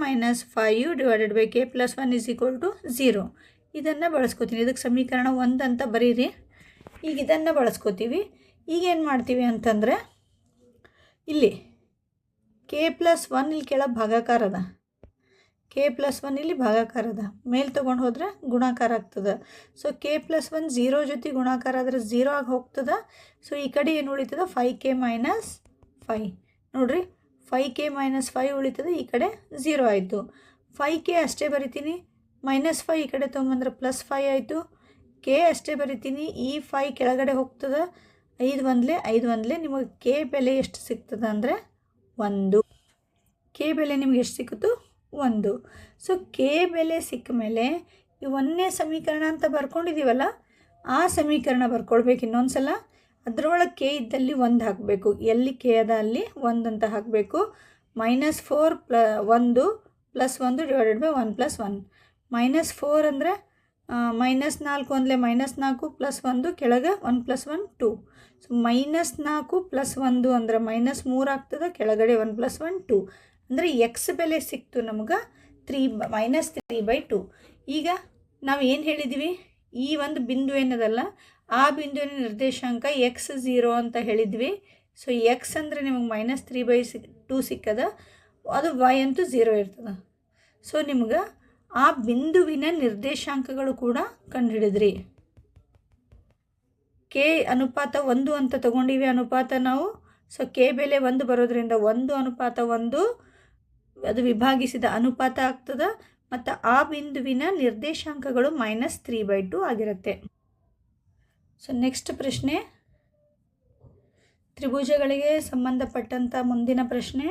5 divided by k + 1 is equal to 0. ಇದನ್ನು ಬಳಸ್ಕೋತೀನಿ. ಇದಕ್ಕೆ ಸಮೀಕರಣ 1 ಅಂತ ಬರೀರಿ. ಈಗ ಇದನ್ನು ಬಳಸ್ಕೋತೀವಿ. ಈಗ ಏನು ಮಾಡ್ತೀವಿ ಅಂತಂದರೆ ಇಲ್ಲಿ k + 1 ಇಲ್ಲಿ ಕೆಳಗೆ ಭಾಗಾಕಾರ ಅದ, k + 1 ಇಲ್ಲಿ ಭಾಗಾಕಾರ ಅದ, ಮೇಲೆ ತೊಗೊಂಡು ಹೋದರೆ ಗುಣಾಕಾರ ಆಗ್ತದೆ. ಸೊ k + 1 0 ಜೊತೆ ಗುಣಾಕಾರ ಆದರೆ 0 ಆಗಿ ಹೋಗ್ತದೆ. ಸೊ ಈ ಕಡೆ ಏನು ಉಳಿತದೆ 5k - 5 ನೋಡಿರಿ, 5k - 5 ಉಳಿತದೆ, ಈ ಕಡೆ 0 ಆಯಿತು. 5k ಅಷ್ಟೇ ಬರಿತೀನಿ, -5 ಈ ಕಡೆ ತೊಗೊಂಬಂದ್ರೆ +5 ಆಯಿತು. k ಅಷ್ಟೇ ಬರಿತೀನಿ, ಈ 5 ಕೆಳಗಡೆ ಹೋಗ್ತದೆ, 5 ಒಂದಲೇ ನಿಮಗೆ k ಬೆಲೆ ಎಷ್ಟು ಸಿಗ್ತದೆ ಅಂದರೆ 1. k ಬೆಲೆ ನಿಮ್ಗೆ ಎಷ್ಟು ಸಿಕ್ಕಿತು 1. ಸೊ k ಬೆಲೆ ಸಿಕ್ಕ ಮೇಲೆ ಈ 1ನೇ ಸಮೀಕರಣ ಅಂತ ಬರ್ಕೊಂಡಿದ್ದೀವಲ್ಲ, ಆ ಸಮೀಕರಣ ಬರ್ಕೊಳ್ಬೇಕು ಇನ್ನೊಂದು ಸಲ. ಅದರೊಳಗೆ k ಇದ್ದಲ್ಲಿ 1 ಹಾಕಬೇಕು, ಎಲ್ಲಿ k ಅದ ಅಲ್ಲಿ 1 ಅಂತ ಹಾಕಬೇಕು. -4 1 + 1 ಡಿವೈಡೆಡ್ ಬೈ 1 + 1. -4 ಅಂದರೆ -4 ಒಂದಲೇ -4 + 1 ಕೆಳಗೆ 1 + 1 2. ಸೊ -4 + 1 ಅಂದರೆ -3 ಆಗ್ತದೆ, ಕೆಳಗಡೆ 1 + 1 2 ಅಂದರೆ ಎಕ್ಸ್ ಬೆಲೆ ಸಿಕ್ತು ನಮ್ಗೆ -3/2. ಈಗ ನಾವು ಏನು ಹೇಳಿದ್ವಿ, ಈ ಒಂದು ಬಿಂದು ಏನದಲ್ಲ ಆ ಬಿಂದುವಿನ ನಿರ್ದೇಶಾಂಕ x0 ಅಂತ ಹೇಳಿದ್ವಿ. ಸೊ ಎಕ್ಸ್ ಅಂದರೆ ನಿಮಗೆ -3/2 ಸಿಕ್ಕದ, ಅದು y ಅಂತೂ 0 ಇರ್ತದೆ. ಸೊ ನಿಮ್ಗೆ ಆ ಬಿಂದುವಿನ ನಿರ್ದೇಶಾಂಕಗಳು ಕೂಡ ಕಂಡುಹಿಡಿದ್ರಿ. k ಅನುಪಾತ 1 ಅಂತ ತಗೊಂಡಿವಿ ಅನುಪಾತ ನಾವು. ಸೊ k ಬೆಲೆ 1 ಬರೋದ್ರಿಂದ 1:1 ಅದು ವಿಭಾಗಿಸಿದ ಅನುಪಾತ ಆಗ್ತದೆ, ಮತ್ತು ಆ ಬಿಂದುವಿನ ನಿರ್ದೇಶಾಂಕಗಳು -3/2 ಆಗಿರುತ್ತೆ. ಸೊ ನೆಕ್ಸ್ಟ್ ಪ್ರಶ್ನೆ, ತ್ರಿಭುಜಗಳಿಗೆ ಸಂಬಂಧಪಟ್ಟಂಥ ಮುಂದಿನ ಪ್ರಶ್ನೆ.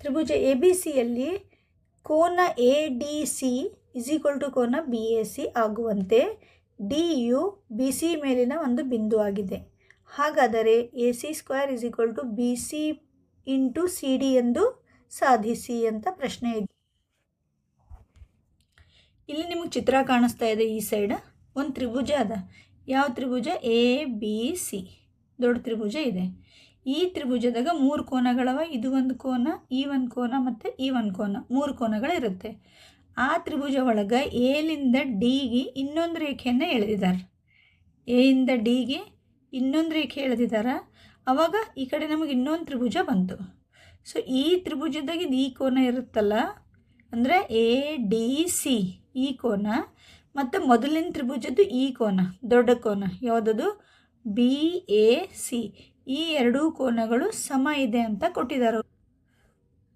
ತ್ರಿಭುಜ ABC ಕೋನ ADC = ಕೋನ BAC ಆಗುವಂತೆ DU BC ಮೇಲಿನ ಒಂದು ಬಿಂದು ಆಗಿದೆ. ಹಾಗಾದರೆ AC² = BC × CD ಎಂದು ಸಾಧಿಸಿ ಅಂತ ಪ್ರಶ್ನೆ ಇದೆ. ಇಲ್ಲಿ ನಿಮಗೆ ಚಿತ್ರ ಕಾಣಿಸ್ತಾ ಇದೆ. ಈ ಸೈಡ್ ಒಂದು ತ್ರಿಭುಜ ಅದ. ಯಾವ ತ್ರಿಭುಜ? ABC ದೊಡ್ಡ ತ್ರಿಭುಜ ಇದೆ. ಈ ತ್ರಿಭುಜದಾಗ 3 ಕೋನಗಳವ. ಇದು ಒಂದು ಕೋನ, ಈ ಒಂದು ಕೋನ ಮತ್ತು ಈ ಒಂದು ಕೋನ, 3 ಕೋನಗಳಿರುತ್ತೆ. ಆ ತ್ರಿಭುಜ ಒಳಗೆ ಎಲಿಂದ ಡಿಗೆ ಇನ್ನೊಂದು ರೇಖೆಯನ್ನು ಎಳೆದಿದ್ದಾರೆ. ಎಯಿಂದ ಡಿಗೆ ಇನ್ನೊಂದು ರೇಖೆ ಎಳೆದಿದ್ದಾರೆ. ಆವಾಗ ಈ ಕಡೆ ನಮಗೆ ಇನ್ನೊಂದು ತ್ರಿಭುಜ ಬಂತು. ಸೊ ಈ ತ್ರಿಭುಜದಾಗ ಈ ಕೋನ ಇರುತ್ತಲ್ಲ, ಅಂದರೆ ADC ಈ ಕೋನ, ಮತ್ತು ಮೊದಲಿನ ತ್ರಿಭುಜದ್ದು ಈ ಕೋನ, ದೊಡ್ಡ ಕೋನ ಯಾವುದದು? BAC. ಈ ಎರಡೂ ಕೋನಗಳು ಸಮ ಇದೆ ಅಂತ ಕೊಟ್ಟಿದ್ದಾರೆ.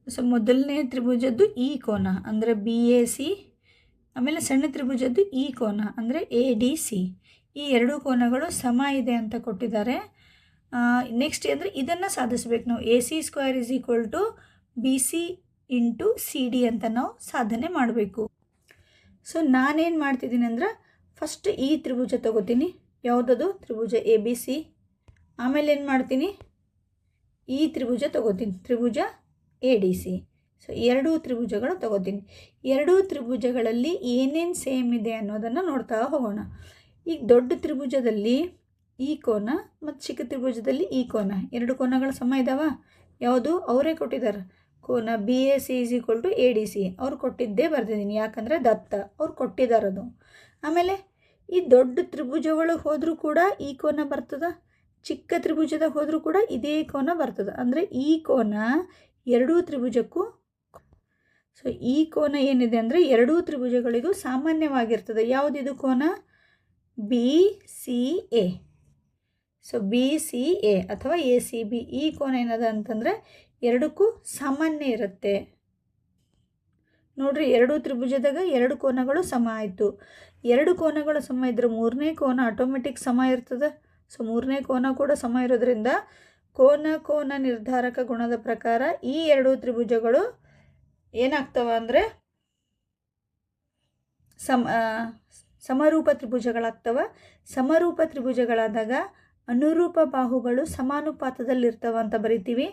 ಸೊ ಮೊದಲನೇ ತ್ರಿಭುಜದ್ದು ಈ ಕೋನ ಅಂದರೆ BAC, ಆಮೇಲೆ ಸಣ್ಣ ತ್ರಿಭುಜದ್ದು ಈ ಕೋನ ಅಂದರೆ ADC. ಈ ಎರಡೂ ಕೋನಗಳು ಸಮ ಇದೆ ಅಂತ ಕೊಟ್ಟಿದ್ದಾರೆ. ನೆಕ್ಸ್ಟ್ ಅಂದರೆ ಇದನ್ನು ಸಾಧಿಸ್ಬೇಕು ನಾವು. AC² = BC × CD ಅಂತ ನಾವು ಸಾಧನೆ ಮಾಡಬೇಕು. ಸೊ ನಾನೇನು ಮಾಡ್ತಿದ್ದೀನಿ ಅಂದ್ರೆ ಫಸ್ಟ್ ಈ ತ್ರಿಭುಜ ತಗೋತೀನಿ. ಯಾವುದದು? ತ್ರಿಭುಜ ABC. ಆಮೇಲೆ ಏನು ಮಾಡ್ತೀನಿ, ಈ ತ್ರಿಭುಜ ತಗೋತೀನಿ, ತ್ರಿಭುಜ ADC. ಸೊ ಎರಡೂ ತ್ರಿಭುಜಗಳು ತಗೋತೀನಿ. ಎರಡೂ ತ್ರಿಭುಜಗಳಲ್ಲಿ ಏನೇನು ಸೇಮ್ ಇದೆ ಅನ್ನೋದನ್ನು ನೋಡ್ತಾ ಹೋಗೋಣ. ಈಗ ದೊಡ್ಡ ತ್ರಿಭುಜದಲ್ಲಿ ಈ ಕೋನ ಮತ್ತು ಚಿಕ್ಕ ತ್ರಿಭುಜದಲ್ಲಿ ಈ ಕೋನ, ಎರಡು ಕೋನಗಳು ಸಮ ಇದ್ದಾವ. ಯಾವುದು? ಅವರೇ ಕೊಟ್ಟಿದ್ದಾರೆ. ಕೋನ BAC = ADC ಅವ್ರು ಕೊಟ್ಟಿದ್ದೇ ಬರ್ತಿದ್ದೀನಿ, ಯಾಕಂದರೆ ದತ್ತ ಅವ್ರು ಕೊಟ್ಟಿದ್ದಾರದು. ಆಮೇಲೆ ಈ ದೊಡ್ಡ ತ್ರಿಭುಜ ಒಳಗೆ ಹೋದರೂ ಕೂಡ ಈ ಕೋನ ಬರ್ತದೆ, ಚಿಕ್ಕ ತ್ರಿಭುಜದಾಗ ಹೋದರೂ ಕೂಡ ಇದೇ ಕೋನ ಬರ್ತದೆ. ಅಂದರೆ ಈ ಕೋನ ಎರಡೂ ತ್ರಿಭುಜಕ್ಕೂ, ಸೊ ಈ ಕೋನ ಏನಿದೆ ಅಂದರೆ ಎರಡೂ ತ್ರಿಭುಜಗಳಿಗೂ ಸಾಮಾನ್ಯವಾಗಿರ್ತದೆ. ಯಾವುದಿದು ಕೋನ? BCA. ಸೊ BCA ಅಥವಾ ACB ಈ ಕೋನ ಏನದ ಅಂತಂದರೆ ಎರಡಕ್ಕೂ ಸಾಮಾನ್ಯ ಇರುತ್ತೆ. ನೋಡ್ರಿ, ಎರಡೂ ತ್ರಿಭುಜದಾಗ ಎರಡು ಕೋನಗಳು ಸಮ ಆಯಿತು. ಎರಡು ಕೋನಗಳು ಸಮ ಇದ್ದರೆ ಮೂರನೇ ಕೋನ ಆಟೋಮೆಟಿಕ್ ಸಮ ಇರ್ತದೆ. ಸೊ ಮೂರನೇ ಕೋನ ಕೂಡ ಸಮ ಇರೋದ್ರಿಂದ ಕೋನ ನಿರ್ಧಾರಕ ಗುಣದ ಪ್ರಕಾರ ಈ ಎರಡೂ ತ್ರಿಭುಜಗಳು ಏನಾಗ್ತವೆ ಅಂದರೆ ಸಮರೂಪ ತ್ರಿಭುಜಗಳಾಗ್ತವೆ. ಸಮರೂಪ ತ್ರಿಭುಜಗಳಾದಾಗ ಅನುರೂಪ ಬಾಹುಗಳು ಸಮಾನುಪಾತದಲ್ಲಿರ್ತವೆ ಅಂತ ಬರಿತೀವಿ.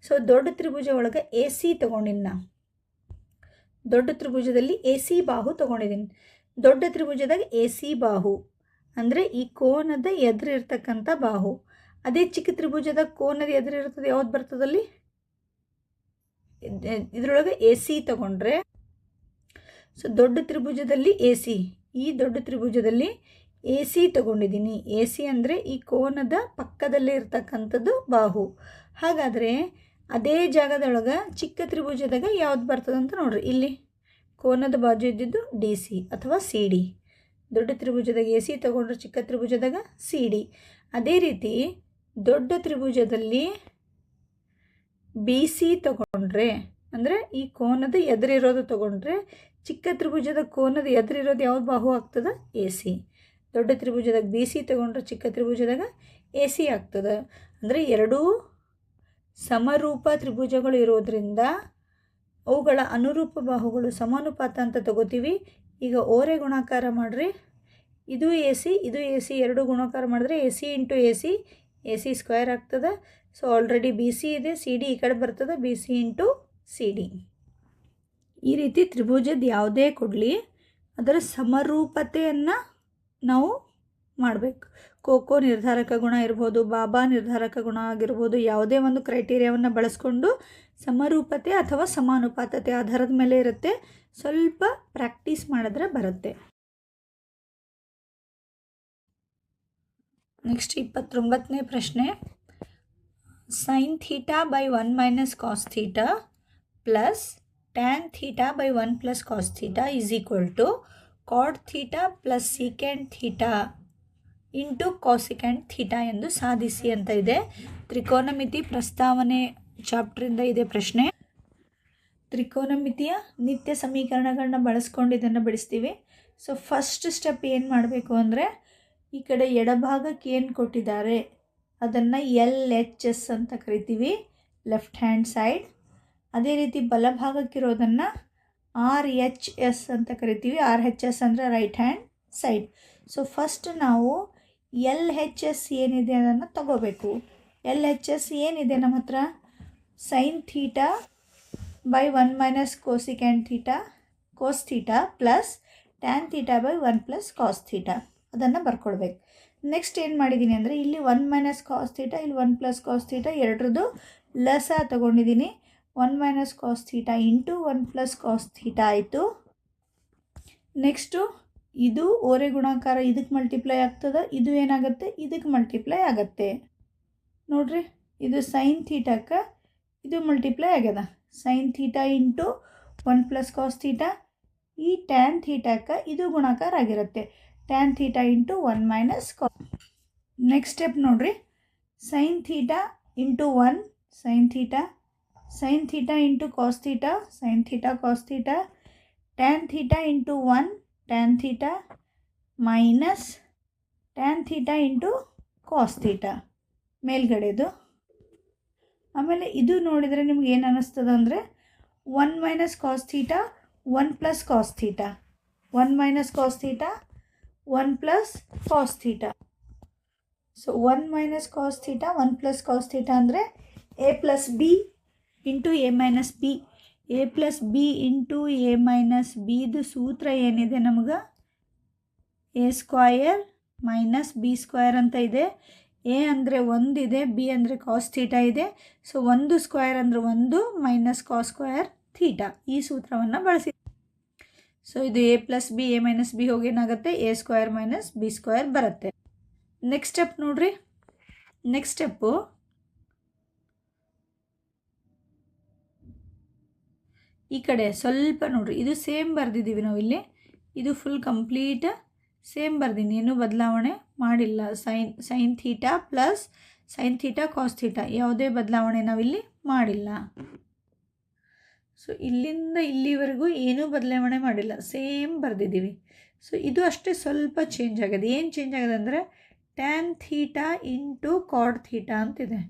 ಸೊ ದೊಡ್ಡ ತ್ರಿಭುಜ ಒಳಗೆ ಎ ಸಿ ತೊಗೊಂಡಿನಿ. ದೊಡ್ಡ ತ್ರಿಭುಜದಲ್ಲಿ ಎ ಸಿ ಬಾಹು ತೊಗೊಂಡಿದ್ದೀನಿ. ದೊಡ್ಡ ತ್ರಿಭುಜದಾಗ ಎ ಸಿ ಬಾಹು ಅಂದರೆ ಈ ಕೋನದ ಎದುರಿರ್ತಕ್ಕಂಥ ಬಾಹು. ಅದೇ ಚಿಕ್ಕ ತ್ರಿಭುಜದ ಕೋನದ ಎದುರಿರ್ತದೆ ಯಾವ್ದು ಬರ್ತದಲ್ಲಿ, ಇದರೊಳಗೆ ಎ ಸಿ ತೊಗೊಂಡ್ರೆ, ಸೊ ದೊಡ್ಡ ತ್ರಿಭುಜದಲ್ಲಿ ಎ ಸಿ, ಈ ದೊಡ್ಡ ತ್ರಿಭುಜದಲ್ಲಿ ಎ ಸಿ ತೊಗೊಂಡಿದ್ದೀನಿ. ಎ ಸಿ ಅಂದರೆ ಈ ಕೋನದ ಪಕ್ಕದಲ್ಲೇ ಇರ್ತಕ್ಕಂಥದ್ದು ಬಾಹು. ಹಾಗಾದರೆ ಅದೇ ಜಾಗದೊಳಗೆ ಚಿಕ್ಕ ತ್ರಿಭುಜದಾಗ ಯಾವ್ದು ಬರ್ತದೆ ಅಂತ ನೋಡ್ರಿ. ಇಲ್ಲಿ ಕೋನದ ಬಾಜು ಇದ್ದಿದ್ದು ಡಿ ಸಿ ಅಥವಾ ಸಿ ಡಿ. ದೊಡ್ಡ ತ್ರಿಭುಜದಾಗ ಎ ಸಿ ತೊಗೊಂಡ್ರೆ ಚಿಕ್ಕ ತ್ರಿಭುಜದಾಗ ಸಿ ಡಿ. ಅದೇ ರೀತಿ ದೊಡ್ಡ ತ್ರಿಭುಜದಲ್ಲಿ ಬಿ ಸಿ ತೊಗೊಂಡ್ರೆ, ಅಂದರೆ ಈ ಕೋನದ ಎದುರಿರೋದು ತೊಗೊಂಡ್ರೆ, ಚಿಕ್ಕ ತ್ರಿಭುಜದ ಕೋನದ ಎದುರಿರೋದು ಯಾವ್ದು ಬಾಹು ಆಗ್ತದೆ, ಎ ಸಿ. ದೊಡ್ಡ ತ್ರಿಭುಜದಾಗ ಬಿ ಸಿ ತೊಗೊಂಡ್ರೆ ಚಿಕ್ಕ ತ್ರಿಭುಜದಾಗ ಎ ಸಿ ಆಗ್ತದೆ. ಅಂದರೆ ಎರಡೂ ಸಮರೂಪ ತ್ರಿಭುಜಗಳು ಇರೋದ್ರಿಂದ ಅವುಗಳ ಅನುರೂಪ ಬಾಹುಗಳು ಸಮಾನುಪಾತ ಅಂತ ತಗೋತೀವಿ. ಈಗ ಓರೆ ಗುಣಾಕಾರ ಮಾಡಿರಿ. ಇದು ಎ ಸಿ, ಇದು ಎ ಸಿ, ಎರಡು ಗುಣಾಕಾರ ಮಾಡಿದ್ರೆ A C into A C square ಆಗ್ತದೆ. ಸೊ ಆಲ್ರೆಡಿ ಬಿ ಸಿ ಇದೆ, ಸಿ ಡಿ ಈ ಕಡೆ ಬರ್ತದೆ, B C into C D. ಈ ರೀತಿ ತ್ರಿಭುಜದ ಯಾವುದೇ ಕೊಡಲಿ ಅದರ ಸಮರೂಪತೆಯನ್ನು ನಾವು ಮಾಡಬೇಕು. ಕೋಕೋ ನಿರ್ಧಾರಕ ಗುಣ ಇರ್ಬೋದು, ಬಾಬಾ ನಿರ್ಧಾರಕ ಗುಣ ಆಗಿರ್ಬೋದು, ಯಾವುದೇ ಒಂದು ಕ್ರೈಟೀರಿಯಾವನ್ನು ಬಳಸ್ಕೊಂಡು ಸಮರೂಪತೆ ಅಥವಾ ಸಮಾನುಪಾತತೆ ಆಧಾರದ ಮೇಲೆ ಇರುತ್ತೆ. ಸ್ವಲ್ಪ ಪ್ರಾಕ್ಟೀಸ್ ಮಾಡಿದ್ರೆ ಬರುತ್ತೆ. ನೆಕ್ಸ್ಟ್ 29ನೇ ಪ್ರಶ್ನೆ. Sine theta by 1 minus cos theta plus tan theta by 1 plus cos theta is equal to cot theta plus secant theta into cosecant theta ಎಂದು ಸಾಧಿಸಿ ಅಂತ ಇದೆ. ತ್ರಿಕೋನಮಿತಿ ಪ್ರಸ್ತಾವನೆ ಚಾಪ್ಟ್ರಿಂದ ಇದೆ ಪ್ರಶ್ನೆ. ತ್ರಿಕೋನಮಿತಿಯ ನಿತ್ಯ ಸಮೀಕರಣಗಳನ್ನ ಬಳಸ್ಕೊಂಡು ಇದನ್ನು ಬಿಡಿಸ್ತೀವಿ. ಸೊ ಫಸ್ಟ್ ಸ್ಟೆಪ್ ಏನು ಮಾಡಬೇಕು ಅಂದರೆ, ಈ ಕಡೆ ಎಡಭಾಗಕ್ಕೆ ಏನು ಕೊಟ್ಟಿದ್ದಾರೆ ಅದನ್ನು LHS ಅಂತ ಕರಿತೀವಿ, ಲೆಫ್ಟ್ ಹ್ಯಾಂಡ್ ಸೈಡ್. ಅದೇ ರೀತಿ ಬಲಭಾಗಕ್ಕಿರೋದನ್ನು RHS ಅಂತ ಕರಿತೀವಿ, RHS ಅಂದರೆ right hand side. So first ನಾವು LHS ಏನಿದೆ ಅದನ್ನು ತಗೋಬೇಕು. LHS ಏನಿದೆ ನಮ್ಮ ಹತ್ರ, sine theta by 1 minus cosecant theta cos theta plus tan theta by 1 plus cos theta, ಅದನ್ನು ಬರ್ಕೊಳ್ಬೇಕು. ನೆಕ್ಸ್ಟ್ ಏನು ಮಾಡಿದ್ದೀನಿ ಅಂದರೆ, ಇಲ್ಲಿ 1 ಮೈನಸ್ ಕಾಸ್ ಥೀಟಾ, ಇಲ್ಲಿ 1 ಪ್ಲಸ್ ಕಾಸ್ ಥೀಟಾ, ಎರಡರದ್ದು ಲಸ ತೊಗೊಂಡಿದ್ದೀನಿ. 1 minus cos theta into 1 plus cos theta ಆಯಿತು. ನೆಕ್ಸ್ಟು ಇದು ಓರೆ ಗುಣಾಕಾರ ಇದಕ್ಕೆ ಮಲ್ಟಿಪ್ಲೈ ಆಗ್ತದೆ, ಇದು ಏನಾಗುತ್ತೆ ಇದಕ್ಕೆ ಮಲ್ಟಿಪ್ಲೈ ಆಗುತ್ತೆ. ನೋಡ್ರಿ, ಇದು ಸೈನ್ ಥೀಟಾಕ್ಕೆ ಇದು ಮಲ್ಟಿಪ್ಲೈ ಆಗ್ಯದ, sine theta into 1 plus cos theta. ಈ ಟ್ಯಾನ್ ಥೀಟಾಕ್ಕೆ ಇದು ಗುಣಾಕಾರ ಆಗಿರುತ್ತೆ, tan theta into 1 minus cos. Next step ನೋಡ್ರಿ, sine theta into 1 sine theta, sine theta into cos theta sine theta cos theta, tan theta into 1 tan theta minus tan theta into cos theta ಮೇಲ್ಗಡೆದು. ಆಮೇಲೆ ಇದು ನೋಡಿದರೆ ನಿಮ್ಗೆ ಏನು ಅನ್ನಿಸ್ತದೆ ಅಂದರೆ, 1 minus cos theta 1 plus cos theta, 1 minus cos theta 1 plus cos theta. So 1 minus cos theta 1 plus cos theta ಅಂದರೆ A plus B into A minus B. A plus B into A minus ಬಿದು ಸೂತ್ರ ಏನಿದೆ ನಮಗೆ, A square minus B square ಅಂತ ಇದೆ. A ಅಂದರೆ 1 ಇದೆ, B ಅಂದರೆ ಕಾಸ್ ಥೀಟಾ ಇದೆ. ಸೊ 1 ಸ್ಕ್ವಯರ್ ಅಂದರೆ 1 ಮೈನಸ್ ಕಾಸ್ ಸ್ಕ್ವಯರ್ ಥೀಟಾ, ಈ ಸೂತ್ರವನ್ನು ಬಳಸಿ. ಸೊ ಇದು A plus B A minus B ಹೋಗಿ ಏನಾಗುತ್ತೆ, A square minus B square ಬರುತ್ತೆ. ನೆಕ್ಸ್ಟ್ ಸ್ಟೆಪ್ ನೋಡ್ರಿ, ನೆಕ್ಸ್ಟ್ ಸ್ಟೆಪ್ಪು ಈ ಕಡೆ ಸ್ವಲ್ಪ ನೋಡ್ರಿ, ಇದು ಸೇಮ್ ಬರೆದಿದ್ದೀವಿ ನಾವು ಇಲ್ಲಿ, ಇದು ಫುಲ್ ಕಂಪ್ಲೀಟ್ ಸೇಮ್ ಬರ್ದೀನಿ, ಏನೂ ಬದಲಾವಣೆ ಮಾಡಿಲ್ಲ. Sine theta plus sine theta cos theta ಯಾವುದೇ ಬದಲಾವಣೆ ನಾವಿಲ್ಲಿ ಮಾಡಿಲ್ಲ. ಸೊ ಇಲ್ಲಿಂದ ಇಲ್ಲಿವರೆಗೂ ಏನೂ ಬದಲಾವಣೆ ಮಾಡಿಲ್ಲ, ಸೇಮ್ ಬರೆದಿದ್ದೀವಿ. ಸೊ ಇದು ಅಷ್ಟೇ ಸ್ವಲ್ಪ ಚೇಂಜ್ ಆಗಿದೆ. ಏನು ಚೇಂಜ್ ಆಗಿದೆ ಅಂದರೆ, tan theta into cot theta ಅಂತಿದೆ,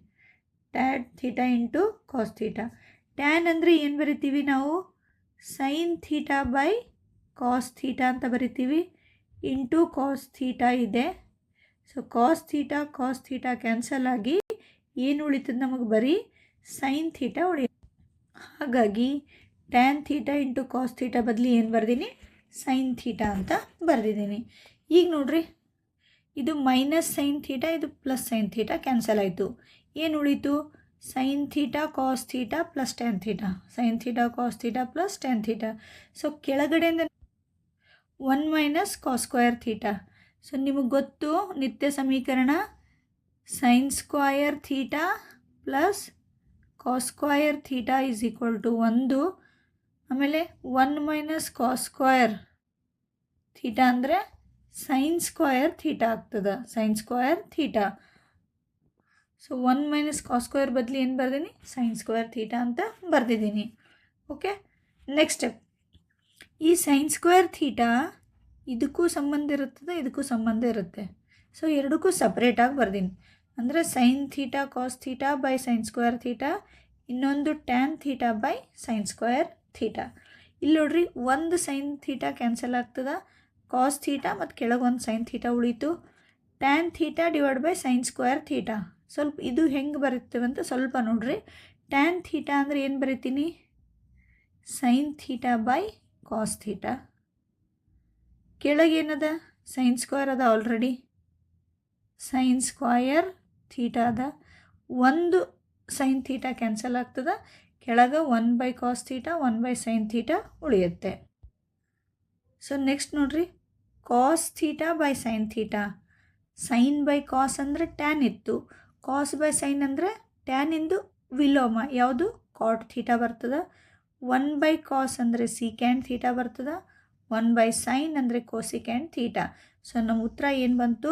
tan theta into cos theta. Tan ಅಂದರೆ ಏನು ಬರಿತೀವಿ ನಾವು, sine theta by cos theta ಅಂತ ಬರಿತೀವಿ, ಇಂಟು ಕಾಸ್ ಥೀಟಾ ಇದೆ. ಸೊ ಕಾಸ್ ಥೀಟಾ ಕ್ಯಾನ್ಸಲ್ ಆಗಿ ಏನು ಉಳಿತದೆ ನಮಗೆ? ಬರೀ ಸೈನ್ ಥೀಟಾ ಉಳಿಯುತ್ತೆ. ಹಾಗಾಗಿ tan theta into cos theta ಬದಲಿ ಏನು ಬರ್ದೀನಿ? ಸೈನ್ ಥೀಟಾ ಅಂತ ಬರೆದಿದ್ದೀನಿ. ಈಗ ನೋಡ್ರಿ, ಇದು ಮೈನಸ್ ಸೈನ್ ಥೀಟಾ, ಇದು ಪ್ಲಸ್ ಸೈನ್ ಥೀಟಾ ಕ್ಯಾನ್ಸಲ್ ಆಯಿತು. ಏನು ಉಳಿತು? Sine theta cos theta plus tan theta, sine theta cos theta plus tan theta. So ಕೆಳಗಡೆಯಿಂದ 1 minus cos square theta. So ನಿಮಗೆ ಗೊತ್ತು ನಿತ್ಯ ಸಮೀಕರಣ sine square theta plus cos square theta is equal to 1. ಆಮೇಲೆ 1 minus cos square theta ಅಂದರೆ sine square theta ಆಗ್ತದೆ, sine square theta. So 1 minus cos square ಬದಲಿ ಏನು ಬರ್ದೀನಿ? ಸೈನ್ ಸ್ಕ್ವಯರ್ ಥೀಟಾ ಅಂತ ಬರ್ದಿದ್ದೀನಿ. Okay, next step. ಈ ಸೈನ್ ಸ್ಕ್ವೇರ್ ಥೀಟಾ ಇದಕ್ಕೂ ಸಂಬಂಧ ಇರುತ್ತದೆ, ಇದಕ್ಕೂ ಸಂಬಂಧ ಇರುತ್ತೆ. ಸೊ ಎರಡಕ್ಕೂ ಸಪ್ರೇಟಾಗಿ ಬರ್ದೀನಿ. ಅಂದರೆ sine theta cos theta by sine square theta, ಇನ್ನೊಂದು tan theta by sine square theta. ಇಲ್ಲಿ ನೋಡ್ರಿ, ಒಂದು ಸೈನ್ ಥೀಟಾ ಕ್ಯಾನ್ಸಲ್ ಆಗ್ತದೆ, ಕಾಸ್ ಥೀಟಾ ಮತ್ತು ಕೆಳಗೊಂದು ಸೈನ್ ಥೀಟಾ ಉಳೀತು. Tan theta divide by sine square theta. ಸ್ವಲ್ಪ ಇದು ಹೆಂಗೆ ಬರುತ್ತೇವೆ ಅಂತ ಸ್ವಲ್ಪ ನೋಡ್ರಿ. ಟ್ಯಾನ್ ಥೀಟಾ ಅಂದರೆ ಏನು ಬರಿತೀನಿ? Sine theta by cos theta. ಕೆಳಗೇನದ? ಸೈನ್ ಸ್ಕ್ವೇರ್ ಅದ, ಆಲ್ರೆಡಿ ಸೈನ್ ಸ್ಕ್ವಯರ್ ಥೀಟಾ ಅದ. ಒಂದು ಸೈನ್ ಥೀಟಾ ಕ್ಯಾನ್ಸಲ್ ಆಗ್ತದೆ, ಕೆಳಗೆ 1 by cos theta 1 by sine theta ಉಳಿಯುತ್ತೆ. ಸೊ ನೆಕ್ಸ್ಟ್ ನೋಡ್ರಿ, cos theta by sine theta. Sine by cos ಅಂದರೆ ಟ್ಯಾನ್ ಇತ್ತು, ಕಾಸ್ ಬೈ ಸೈನ್ ಅಂದರೆ ಟ್ಯಾನ್ ಇಂದು ವಿಲೋಮ ಯಾವುದು? ಕಾಟ್ ಥೀಟಾ ಬರ್ತದೆ. 1 ಬೈ ಕಾಸ್ ಅಂದರೆ ಸೀಕ್ಯಾಂಡ್ ಥೀಟಾ ಬರ್ತದೆ, 1 ಬೈ ಸೈನ್ ಅಂದರೆ ಕೋಸಿಕ್ಯಾಂಡ್ ಥೀಟಾ. ಸೊ ನಮ್ಮ ಉತ್ತರ ಏನು ಬಂತು?